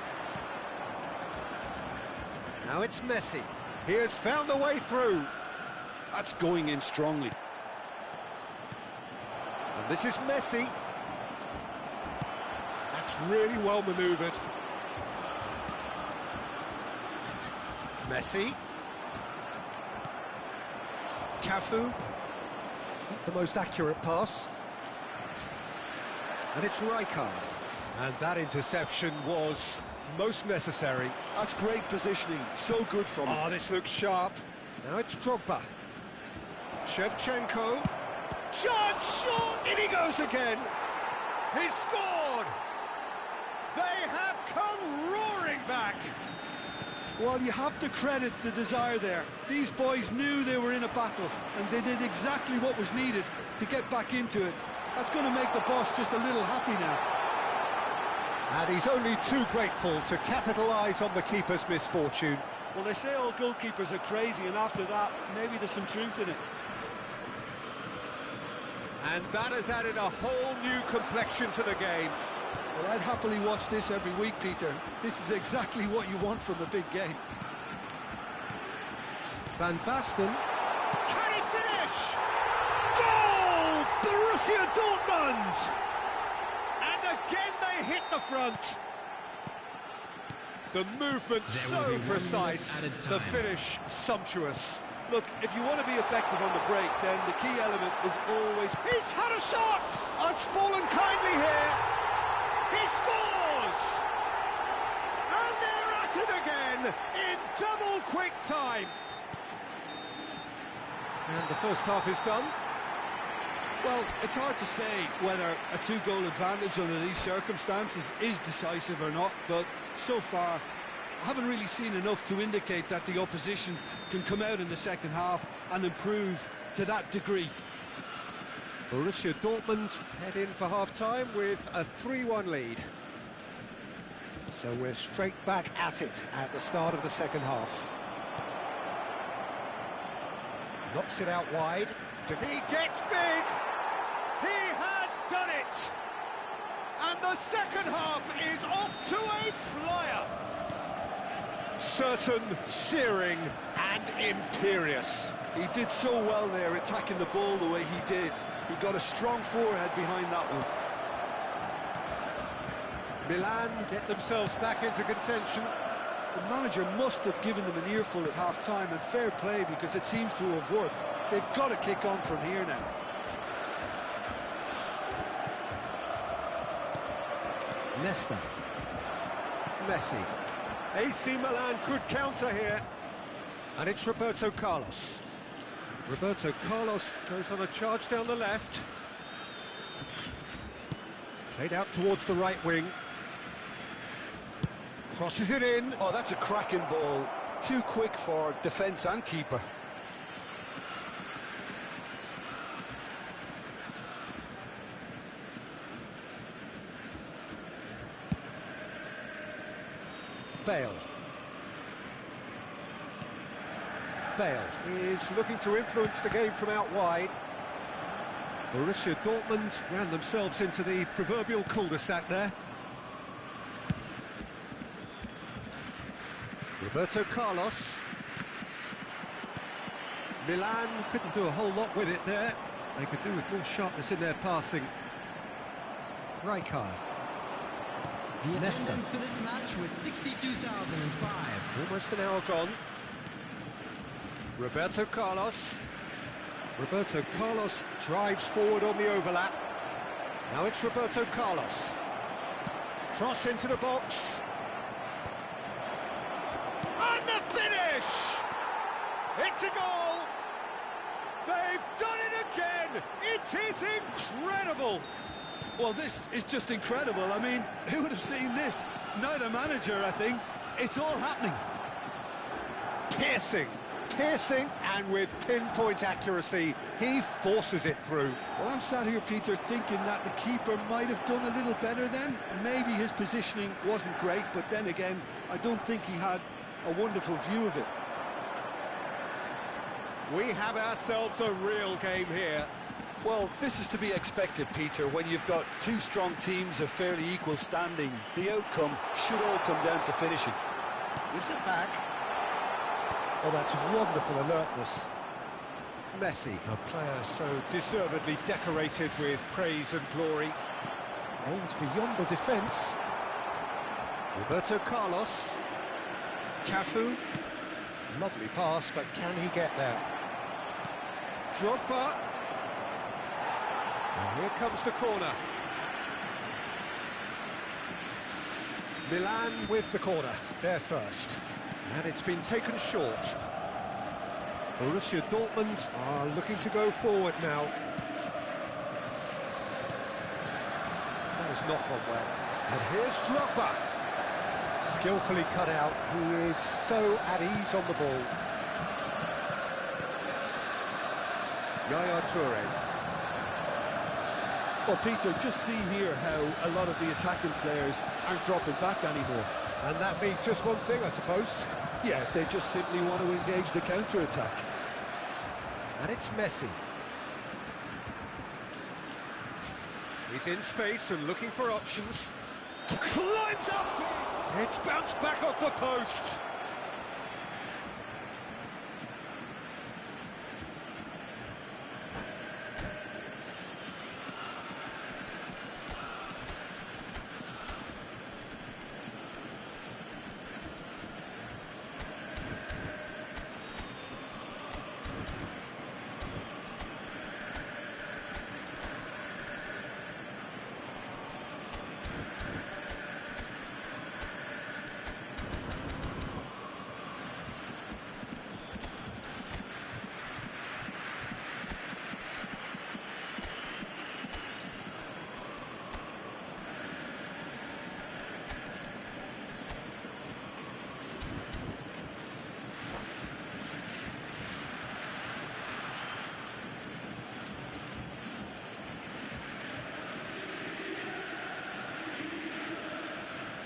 Now it's Messi. He has found a way through. That's going in strongly. And this is Messi. That's really well manoeuvred. Messi. Cafu. Not the most accurate pass. And it's Rijkaard. And that interception was most necessary. That's great positioning, so good from him. Oh, this looks sharp. Now it's Drogba. Shevchenko. Chance shot! In he goes again. He's scored! They have come roaring back. Well, you have to credit the desire there. These boys knew they were in a battle, and they did exactly what was needed to get back into it. That's going to make the boss just a little happy now. And he's only too grateful to capitalise on the keeper's misfortune. Well, they say all goalkeepers are crazy, and after that, maybe there's some truth in it. And that has added a whole new complexion to the game. Well, I'd happily watch this every week, Peter. This is exactly what you want from a big game. Van Basten. Can he finish? Goal! Borussia Dortmund! And again they hit the front. The movement so precise, the finish sumptuous. Look, if you want to be effective on the break, then the key element is always... He's had a shot! It's fallen kindly here. He scores! And they're at it again in double quick time. And the first half is done. Well, it's hard to say whether a two-goal advantage under these circumstances is decisive or not, but so far I haven't really seen enough to indicate that the opposition can come out in the second half and improve to that degree. Borussia Dortmund head in for half-time with a 3-1 lead. So we're straight back at it at the start of the second half. Knocks it out wide. He gets big! He has done it! And the second half is off to a flyer! Certain, searing and imperious. He did so well there, attacking the ball the way he did. He got a strong forehead behind that one. Milan get themselves back into contention. The manager must have given them an earful at half-time, and fair play, because it seems to have worked. They've got to kick on from here now. Nesta. Messi. AC Milan could counter here. And it's Roberto Carlos. Roberto Carlos goes on a charge down the left. Played out towards the right wing. Crosses it in. Oh, that's a cracking ball. Too quick for defence and keeper. Bale. Bale is looking to influence the game from out wide. Borussia Dortmund ran themselves into the proverbial cul-de-sac there. Roberto Carlos. Milan couldn't do a whole lot with it there. They could do with more sharpness in their passing. Rijkaard. The attendance for this match was 62,005. Almost an hour gone. Roberto Carlos. Roberto Carlos drives forward on the overlap. Now it's Roberto Carlos. Cross into the box. And the finish! It's a goal! They've done it again! It is incredible! Well, this is just incredible. I mean, who would have seen this? Not a manager, I think. It's all happening. Piercing, and with pinpoint accuracy, he forces it through. Well, I'm sat here, Peter, thinking that the keeper might have done a little better then. Maybe his positioning wasn't great, but then again, I don't think he had a wonderful view of it. We have ourselves a real game here. Well, this is to be expected, Peter, when you've got two strong teams of fairly equal standing. The outcome should all come down to finishing. Gives it back. Oh, that's wonderful alertness. Messi, a player so deservedly decorated with praise and glory. Aimed beyond the defence. Roberto Carlos. Cafu. Lovely pass, but can he get there? Drogba. And here comes the corner. Milan with the corner, there first. And it's been taken short. Borussia Dortmund are looking to go forward now. That has not gone well. And here's Drogba. Skillfully cut out. He is so at ease on the ball. Yaya Toure. Well, Peter, just see here how a lot of the attacking players aren't dropping back anymore. And that means just one thing, I suppose. Yeah, they just simply want to engage the counter-attack. And it's Messi. He's in space and looking for options. Climbs up! It's bounced back off the post.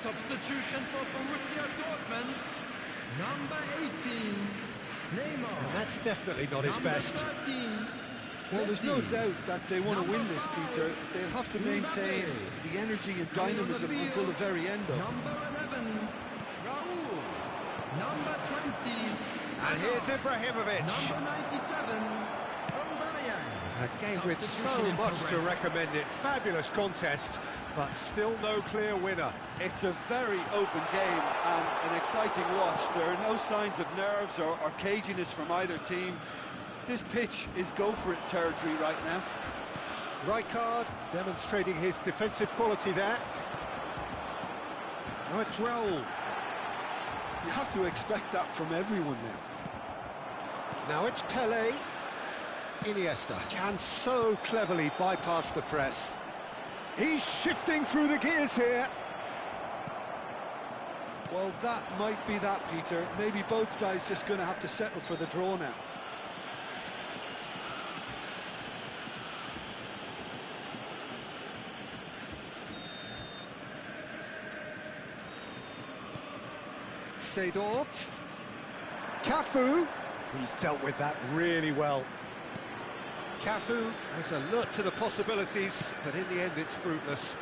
Substitution for Borussia Dortmund, number 18, Neymar. And that's definitely not his best. 13, Well, there's no Messi. doubt that they want to win this, Peter. They'll have to maintain the energy and dynamism until the very end, though. Number 11, Raul. Number 20, And here's Ibrahimovic. number 97, Aubameyang. A game with so Substitution in much to progress. recommend it. Fabulous contest, but still no clear winner. It's a very open game and an exciting watch. There are no signs of nerves or caginess from either team. This pitch is go-for-it territory right now. Right card, demonstrating his defensive quality there. Now it's Raul. You have to expect that from everyone now. Now it's Pele. Iniesta can so cleverly bypass the press. He's shifting through the gears here. Well, that might be that, Peter. Maybe both sides just going to have to settle for the draw now. Seedorf. Cafu. He's dealt with that really well. Cafu is alert to the possibilities, but in the end it's fruitless.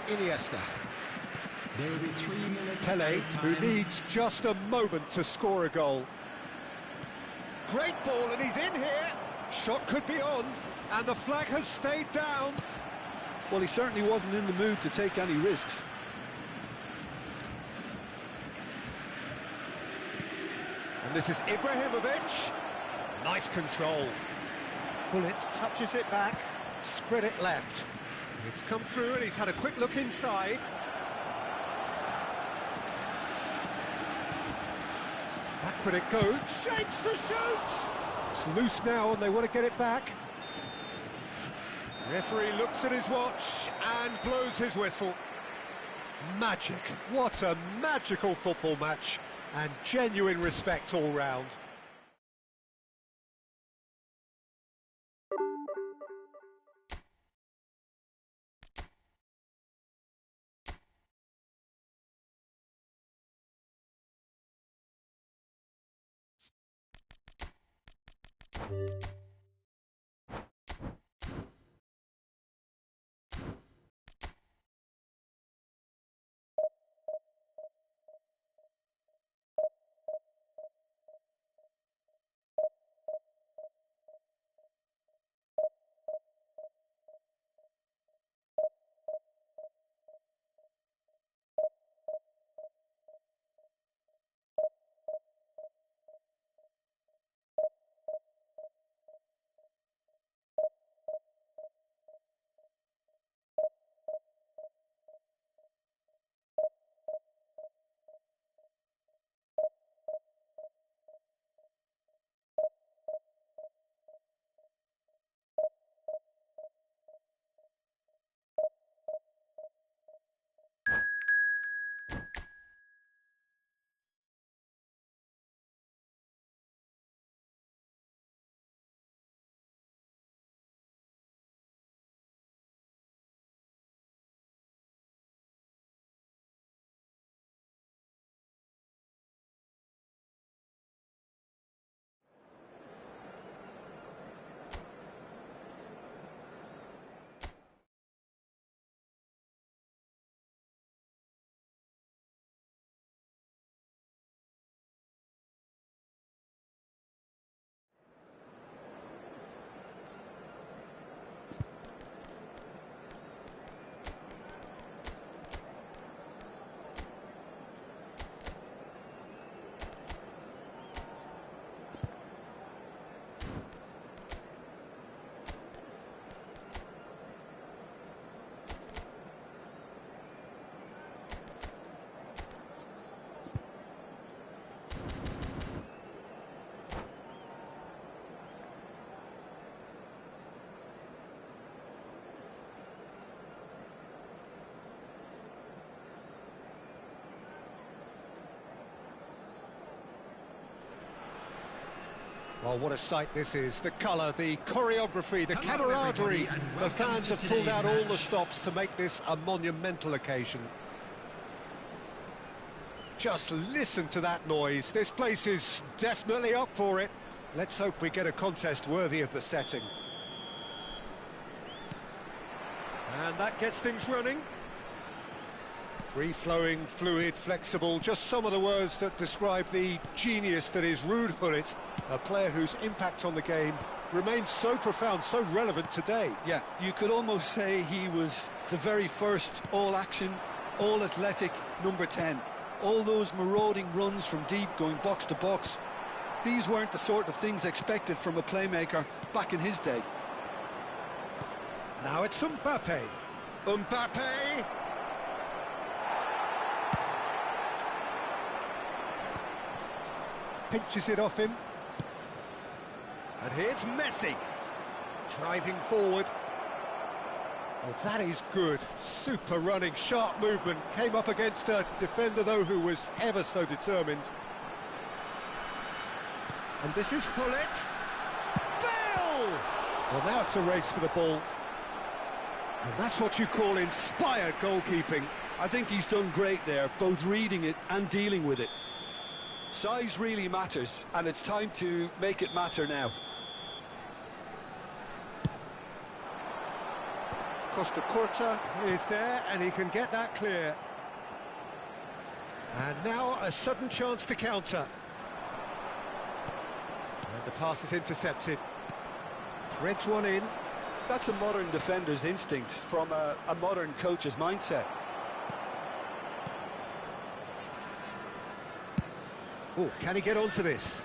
Iniesta. There will be 3 minutes. Pele, who time. needs just a moment to score a goal. Great ball, and he's in here. Shot could be on, and the flag has stayed down. Well, he certainly wasn't in the mood to take any risks. And this is Ibrahimovic. Nice control. Bullet touches it back, spread it left. It's come through and he's had a quick look inside. Back when it goes, shapes to shoot! It's loose now and they want to get it back. Referee looks at his watch and blows his whistle. Magic. What a magical football match. And genuine respect all round. Well, what a sight this is. The colour, the choreography, the camaraderie. The fans have pulled out all the stops to make this a monumental occasion. Just listen to that noise. This place is definitely up for it. Let's hope we get a contest worthy of the setting. And that gets things running. Free-flowing, fluid, flexible, just some of the words that describe the genius that is Ruud Gullit, a player whose impact on the game remains so profound, so relevant today. Yeah, you could almost say he was the very first all-action, all-athletic number 10. All those marauding runs from deep, going box to box, these weren't the sort of things expected from a playmaker back in his day. Now it's Mbappe. Mbappe! Pinches it off him. And here's Messi. Driving forward. Oh, that is good. Super running, sharp movement. Came up against a defender, though, who was ever so determined. And this is Gullit. Bale! Well, now it's a race for the ball. And that's what you call inspired goalkeeping. I think he's done great there, both reading it and dealing with it. Size really matters, and it's time to make it matter now. Costa Curta is there, and he can get that clear. And now a sudden chance to counter. And the pass is intercepted. Threads one in. That's a modern defender's instinct from a modern coach's mindset. Oh, can he get onto this?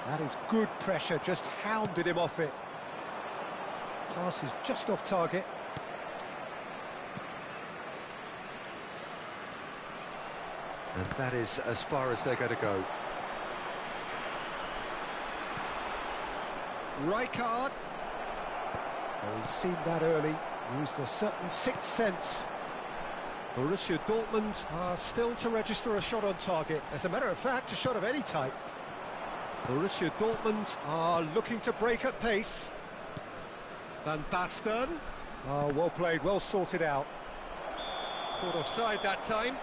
That is good pressure, just hounded him off it. Pass is just off target. And that is as far as they're going to go. Rijkaard. Oh, he's seen that early. Used a certain sixth sense. Borussia Dortmund are still to register a shot on target. As a matter of fact, a shot of any type. Borussia Dortmund are looking to break at pace. Van Basten. Oh, well played, well sorted out. Caught offside that time.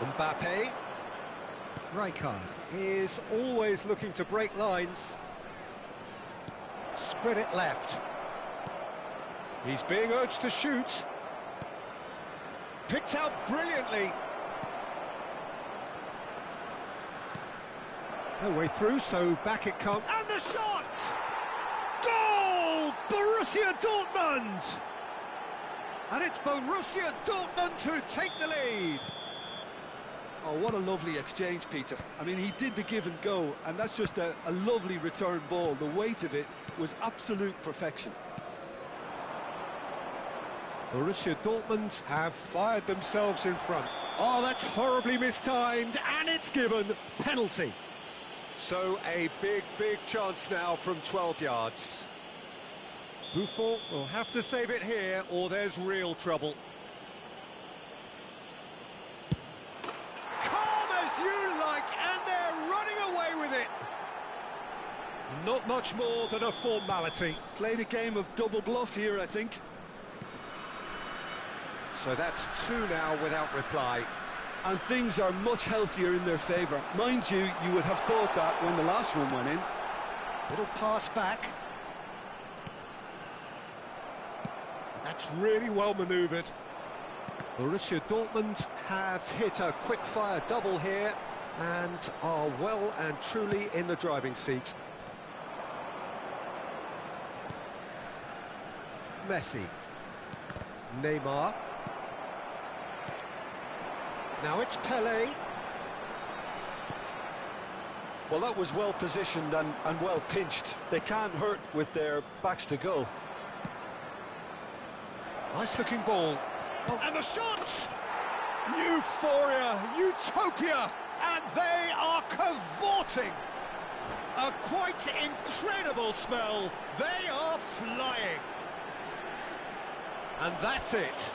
Mbappe. Rijkaard is always looking to break lines. Spread it left. He's being urged to shoot. Picked out brilliantly. No way through, so back it comes. And the shot! Goal! Borussia Dortmund! And it's Borussia Dortmund who take the lead. Oh, what a lovely exchange, Peter. I mean, he did the give and go, and that's just a lovely return ball. The weight of it was absolute perfection. Borussia Dortmund have fired themselves in front. Oh, that's horribly mistimed, and it's given penalty. So a big, big chance now from 12 yards. Buffon will have to save it here, or there's real trouble. You like, and they're running away with it. Not much more than a formality. Played a game of double bluff here, I think. So that's two now without reply. And things are much healthier in their favour. Mind you, you would have thought that when the last one went in. Little pass back. That's really well manoeuvred. Borussia Dortmund have hit a quick-fire double here and are well and truly in the driving seat. Messi. Neymar. Now it's Pelé. Well, that was well positioned and well pinched. They can't hurt with their backs to goal. Nice-looking ball. Oh, and the shot! Euphoria, utopia! and they are cavorting. A quite incredible spell. They are flying. And that's it.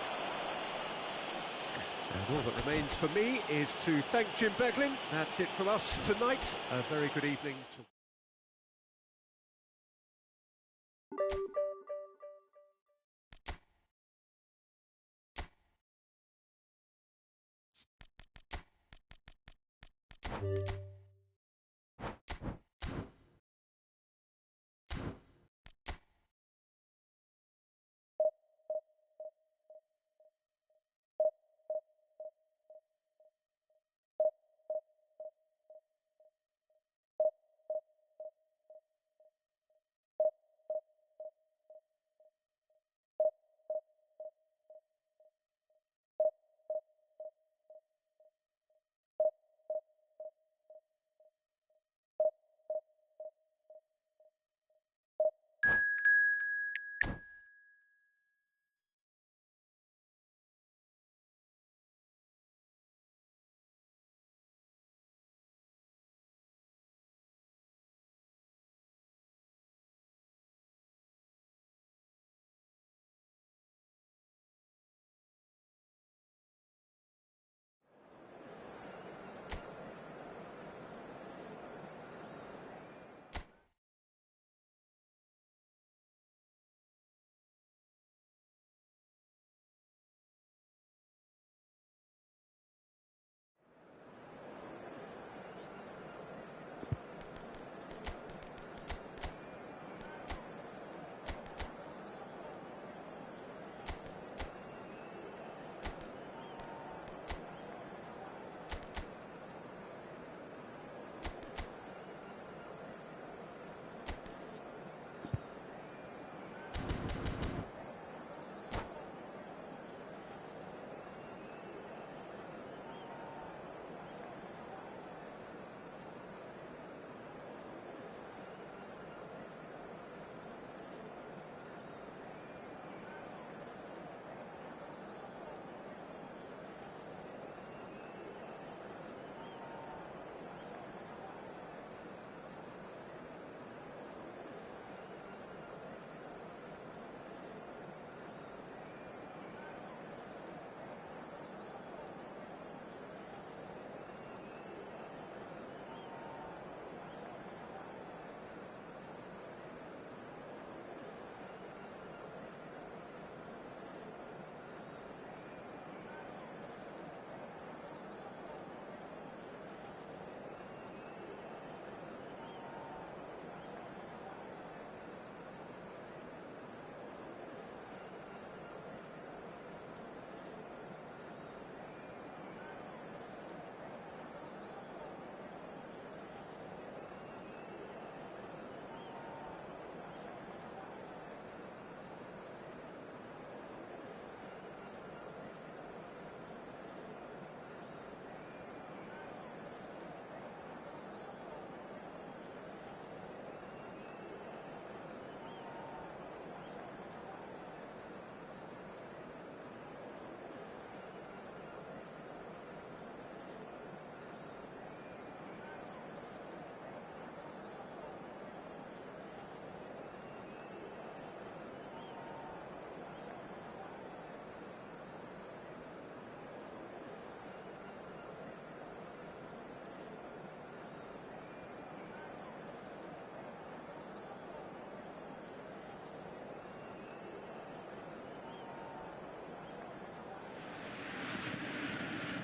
And all that remains for me is to thank Jim Beglin. That's it from us tonight. A very good evening to...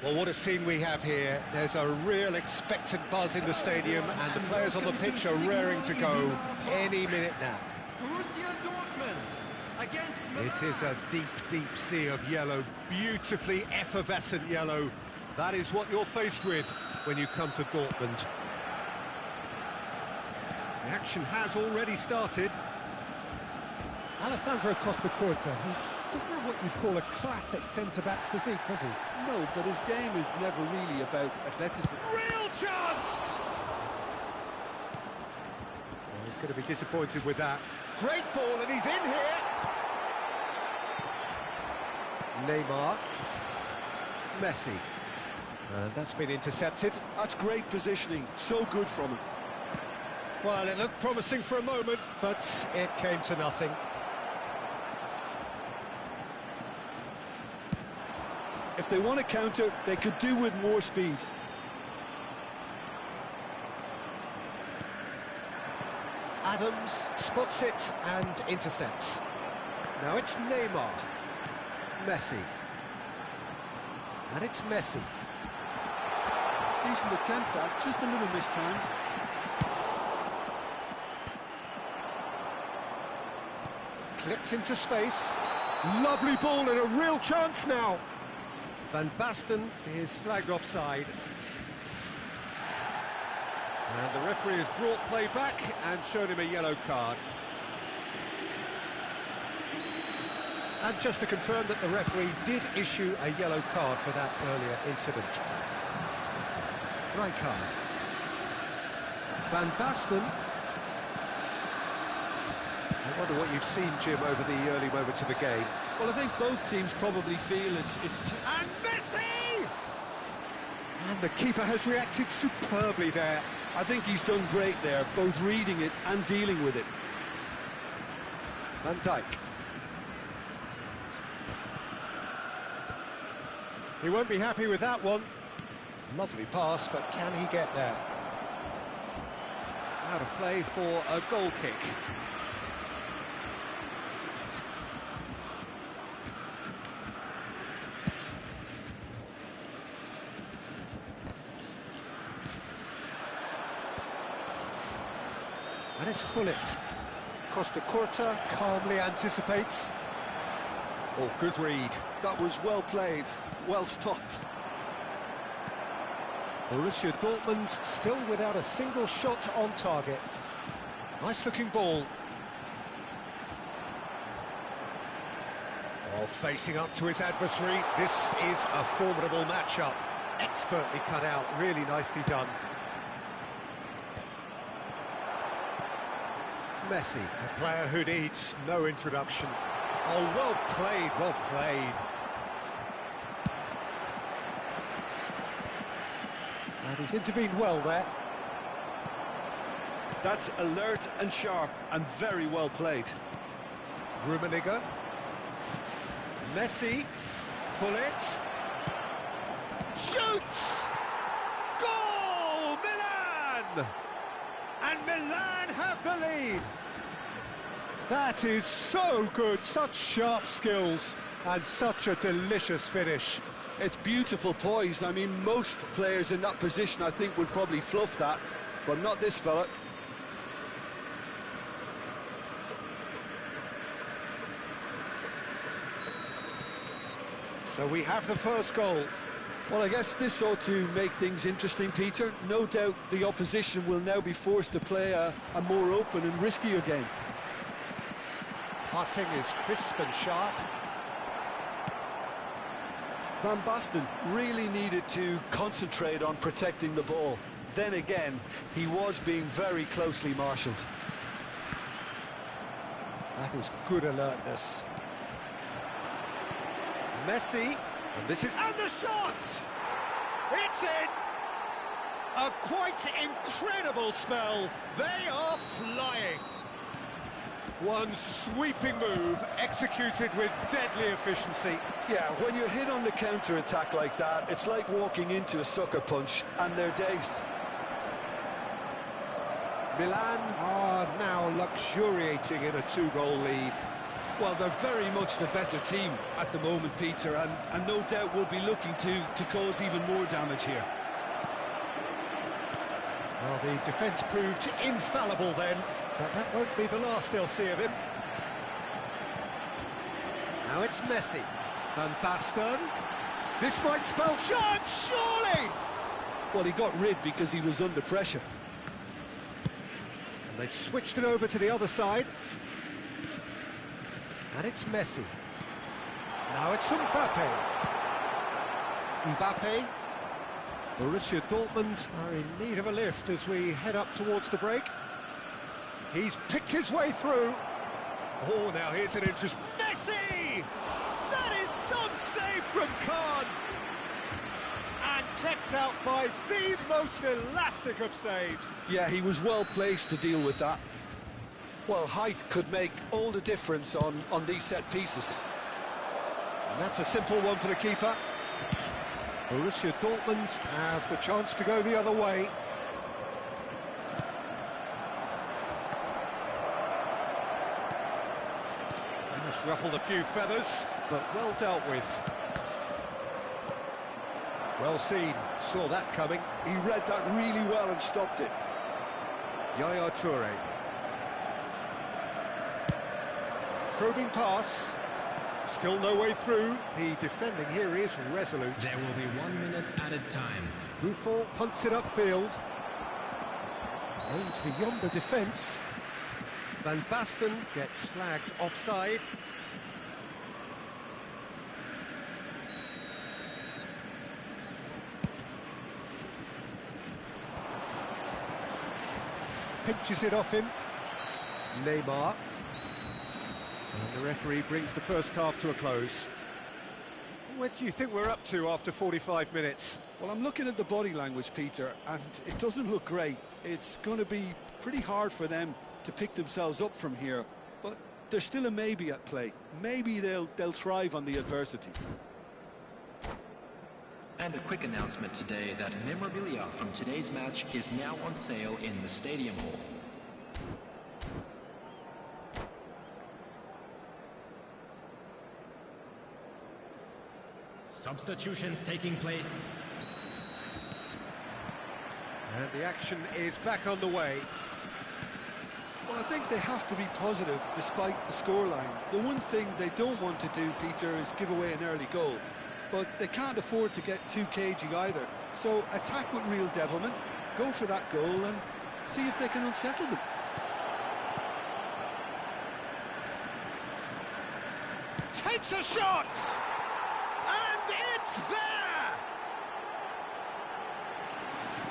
Well, what a scene we have here. There's a real expectant buzz in the stadium, and the players on the pitch are raring to go any minute now. Borussia Dortmund against Milan. It is a deep, deep sea of yellow, beautifully effervescent yellow. That is what you're faced with when you come to Dortmund. The action has already started. Alessandro Costa Curta, he doesn't have what you'd call a classic centre-back's physique, does he? No, but his game is never really about athleticism. Real chance! Well, he's going to be disappointed with that. Great ball, and he's in here! Neymar. Messi. And that's been intercepted. That's great positioning, so good from him. Well, it looked promising for a moment, but it came to nothing. If they want to counter, they could do with more speed. Adams spots it and intercepts. Now it's Neymar. Messi. And it's Messi. Decent attempt, that, just a little mistimed. Clipped into space. Lovely ball and a real chance now. Van Basten is flagged offside. And the referee has brought play back and shown him a yellow card. And just to confirm that the referee did issue a yellow card for that earlier incident. Right card. Van Basten. I wonder what you've seen, Jim, over the early moments of the game. Well, I think both teams probably feel it's And Messi! And the keeper has reacted superbly there. I think he's done great there, both reading it and dealing with it. Van Dijk. He won't be happy with that one. Lovely pass, but can he get there? Out of play for a goal kick. And it's Hullet. Costa Curta calmly anticipates. Oh, good read. That was well played, well stopped. Borussia Dortmund still without a single shot on target. Nice looking ball. Oh, facing up to his adversary. This is a formidable matchup. Expertly cut out, really nicely done. Messi, a player who needs no introduction. Oh, well played, well played. And he's intervened well there. That's alert and sharp and very well played. Rummenigge. Messi. Hullet. Shoots! Goal! Milan! And Milan have the lead. That is so good, such sharp skills and such a delicious finish. It's beautiful poise. I mean, most players in that position, I think, would probably fluff that, but not this fella. So we have the first goal. Well, I guess this ought to make things interesting, Peter. No doubt the opposition will now be forced to play a more open and riskier game. Passing is crisp and sharp. Van Basten really needed to concentrate on protecting the ball. Then again, he was being very closely marshalled. That is good alertness. Messi, and this is... And the shot! It's in! A quite incredible spell. They are flying. One sweeping move, executed with deadly efficiency. Yeah, when you're hit on the counter-attack like that, it's like walking into a sucker punch, and they're dazed. Milan are now luxuriating in a two-goal lead. Well, they're very much the better team at the moment, Peter, and no doubt will be looking to cause even more damage here. Well, the defence proved infallible then, but that won't be the last they'll see of him. Now it's Messi. Van Basten. This might spell chance, surely! Well, he got rid because he was under pressure. And they've switched it over to the other side. And it's Messi. Now it's Mbappe. Mbappe. Borussia Dortmund are in need of a lift as we head up towards the break. He's picked his way through. Oh, now here's an interest. Messi! That is some save from Kahn. And kept out by the most elastic of saves. Yeah, he was well placed to deal with that. Well, height could make all the difference on these set pieces. And that's a simple one for the keeper. Borussia Dortmund have the chance to go the other way. They must ruffled a few feathers, but well dealt with. Well seen, saw that coming. He read that really well and stopped it. Yaya Toure. Probing pass. Still no way through. The defending here is resolute. There will be 1 minute added time. Buffon punts it upfield. Aimed beyond the defence. Van Basten gets flagged offside. Pinches it off him. Neymar. And the referee brings the first half to a close. What do you think we're up to after 45 minutes? Well, I'm looking at the body language, Peter, and it doesn't look great. It's going to be pretty hard for them to pick themselves up from here, but there's still a maybe at play. Maybe they'll thrive on the adversity. And a quick announcement today that memorabilia from today's match is now on sale in the Stadium Hall. Substitutions taking place. And the action is back on the way. Well, I think they have to be positive despite the scoreline. The one thing they don't want to do, Peter, is give away an early goal. But they can't afford to get too cagey either. So attack with real devilment, go for that goal and see if they can unsettle them. Takes a shot! And it's there!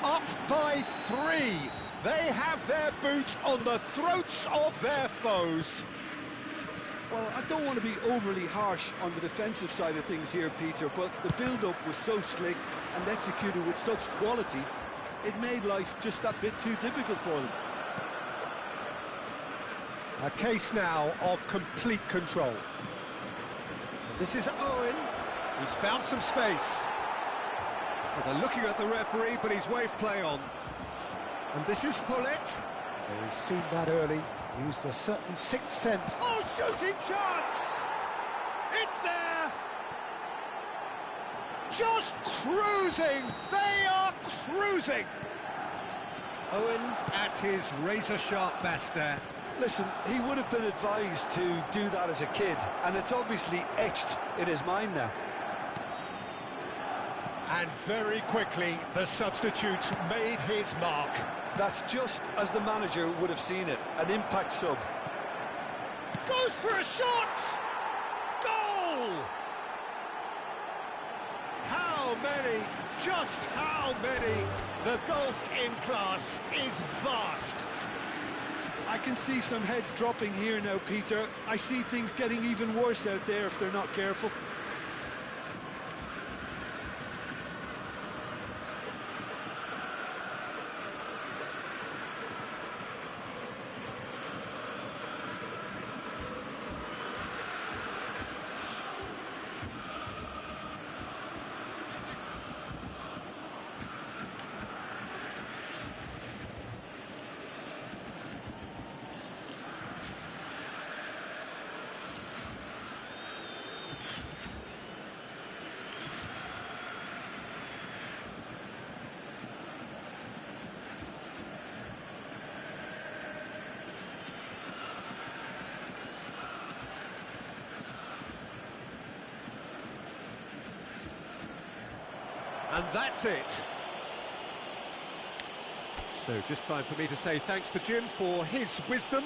Up by 3. They have their boots on the throats of their foes. Well, I don't want to be overly harsh on the defensive side of things here, Peter, but the build-up was so slick and executed with such quality, it made life just that bit too difficult for them. A case now of complete control. This is Owen. He's found some space. Well, they're looking at the referee, but he's waved play on. And this is Hullet. Well, he's seen that early, used a certain sixth sense. Oh, shooting chance! It's there! Just cruising! They are cruising! Owen at his razor-sharp best there. Listen, he would have been advised to do that as a kid, and it's obviously etched in his mind now. And very quickly, the substitute made his mark. That's just as the manager would have seen it, an impact sub. Goes for a shot! Goal! How many, just how many? The gulf in class is vast. I can see some heads dropping here now, Peter. I see things getting even worse out there if they're not careful. And that's it. So just time for me to say thanks to Jim for his wisdom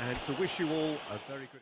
and to wish you all a very good...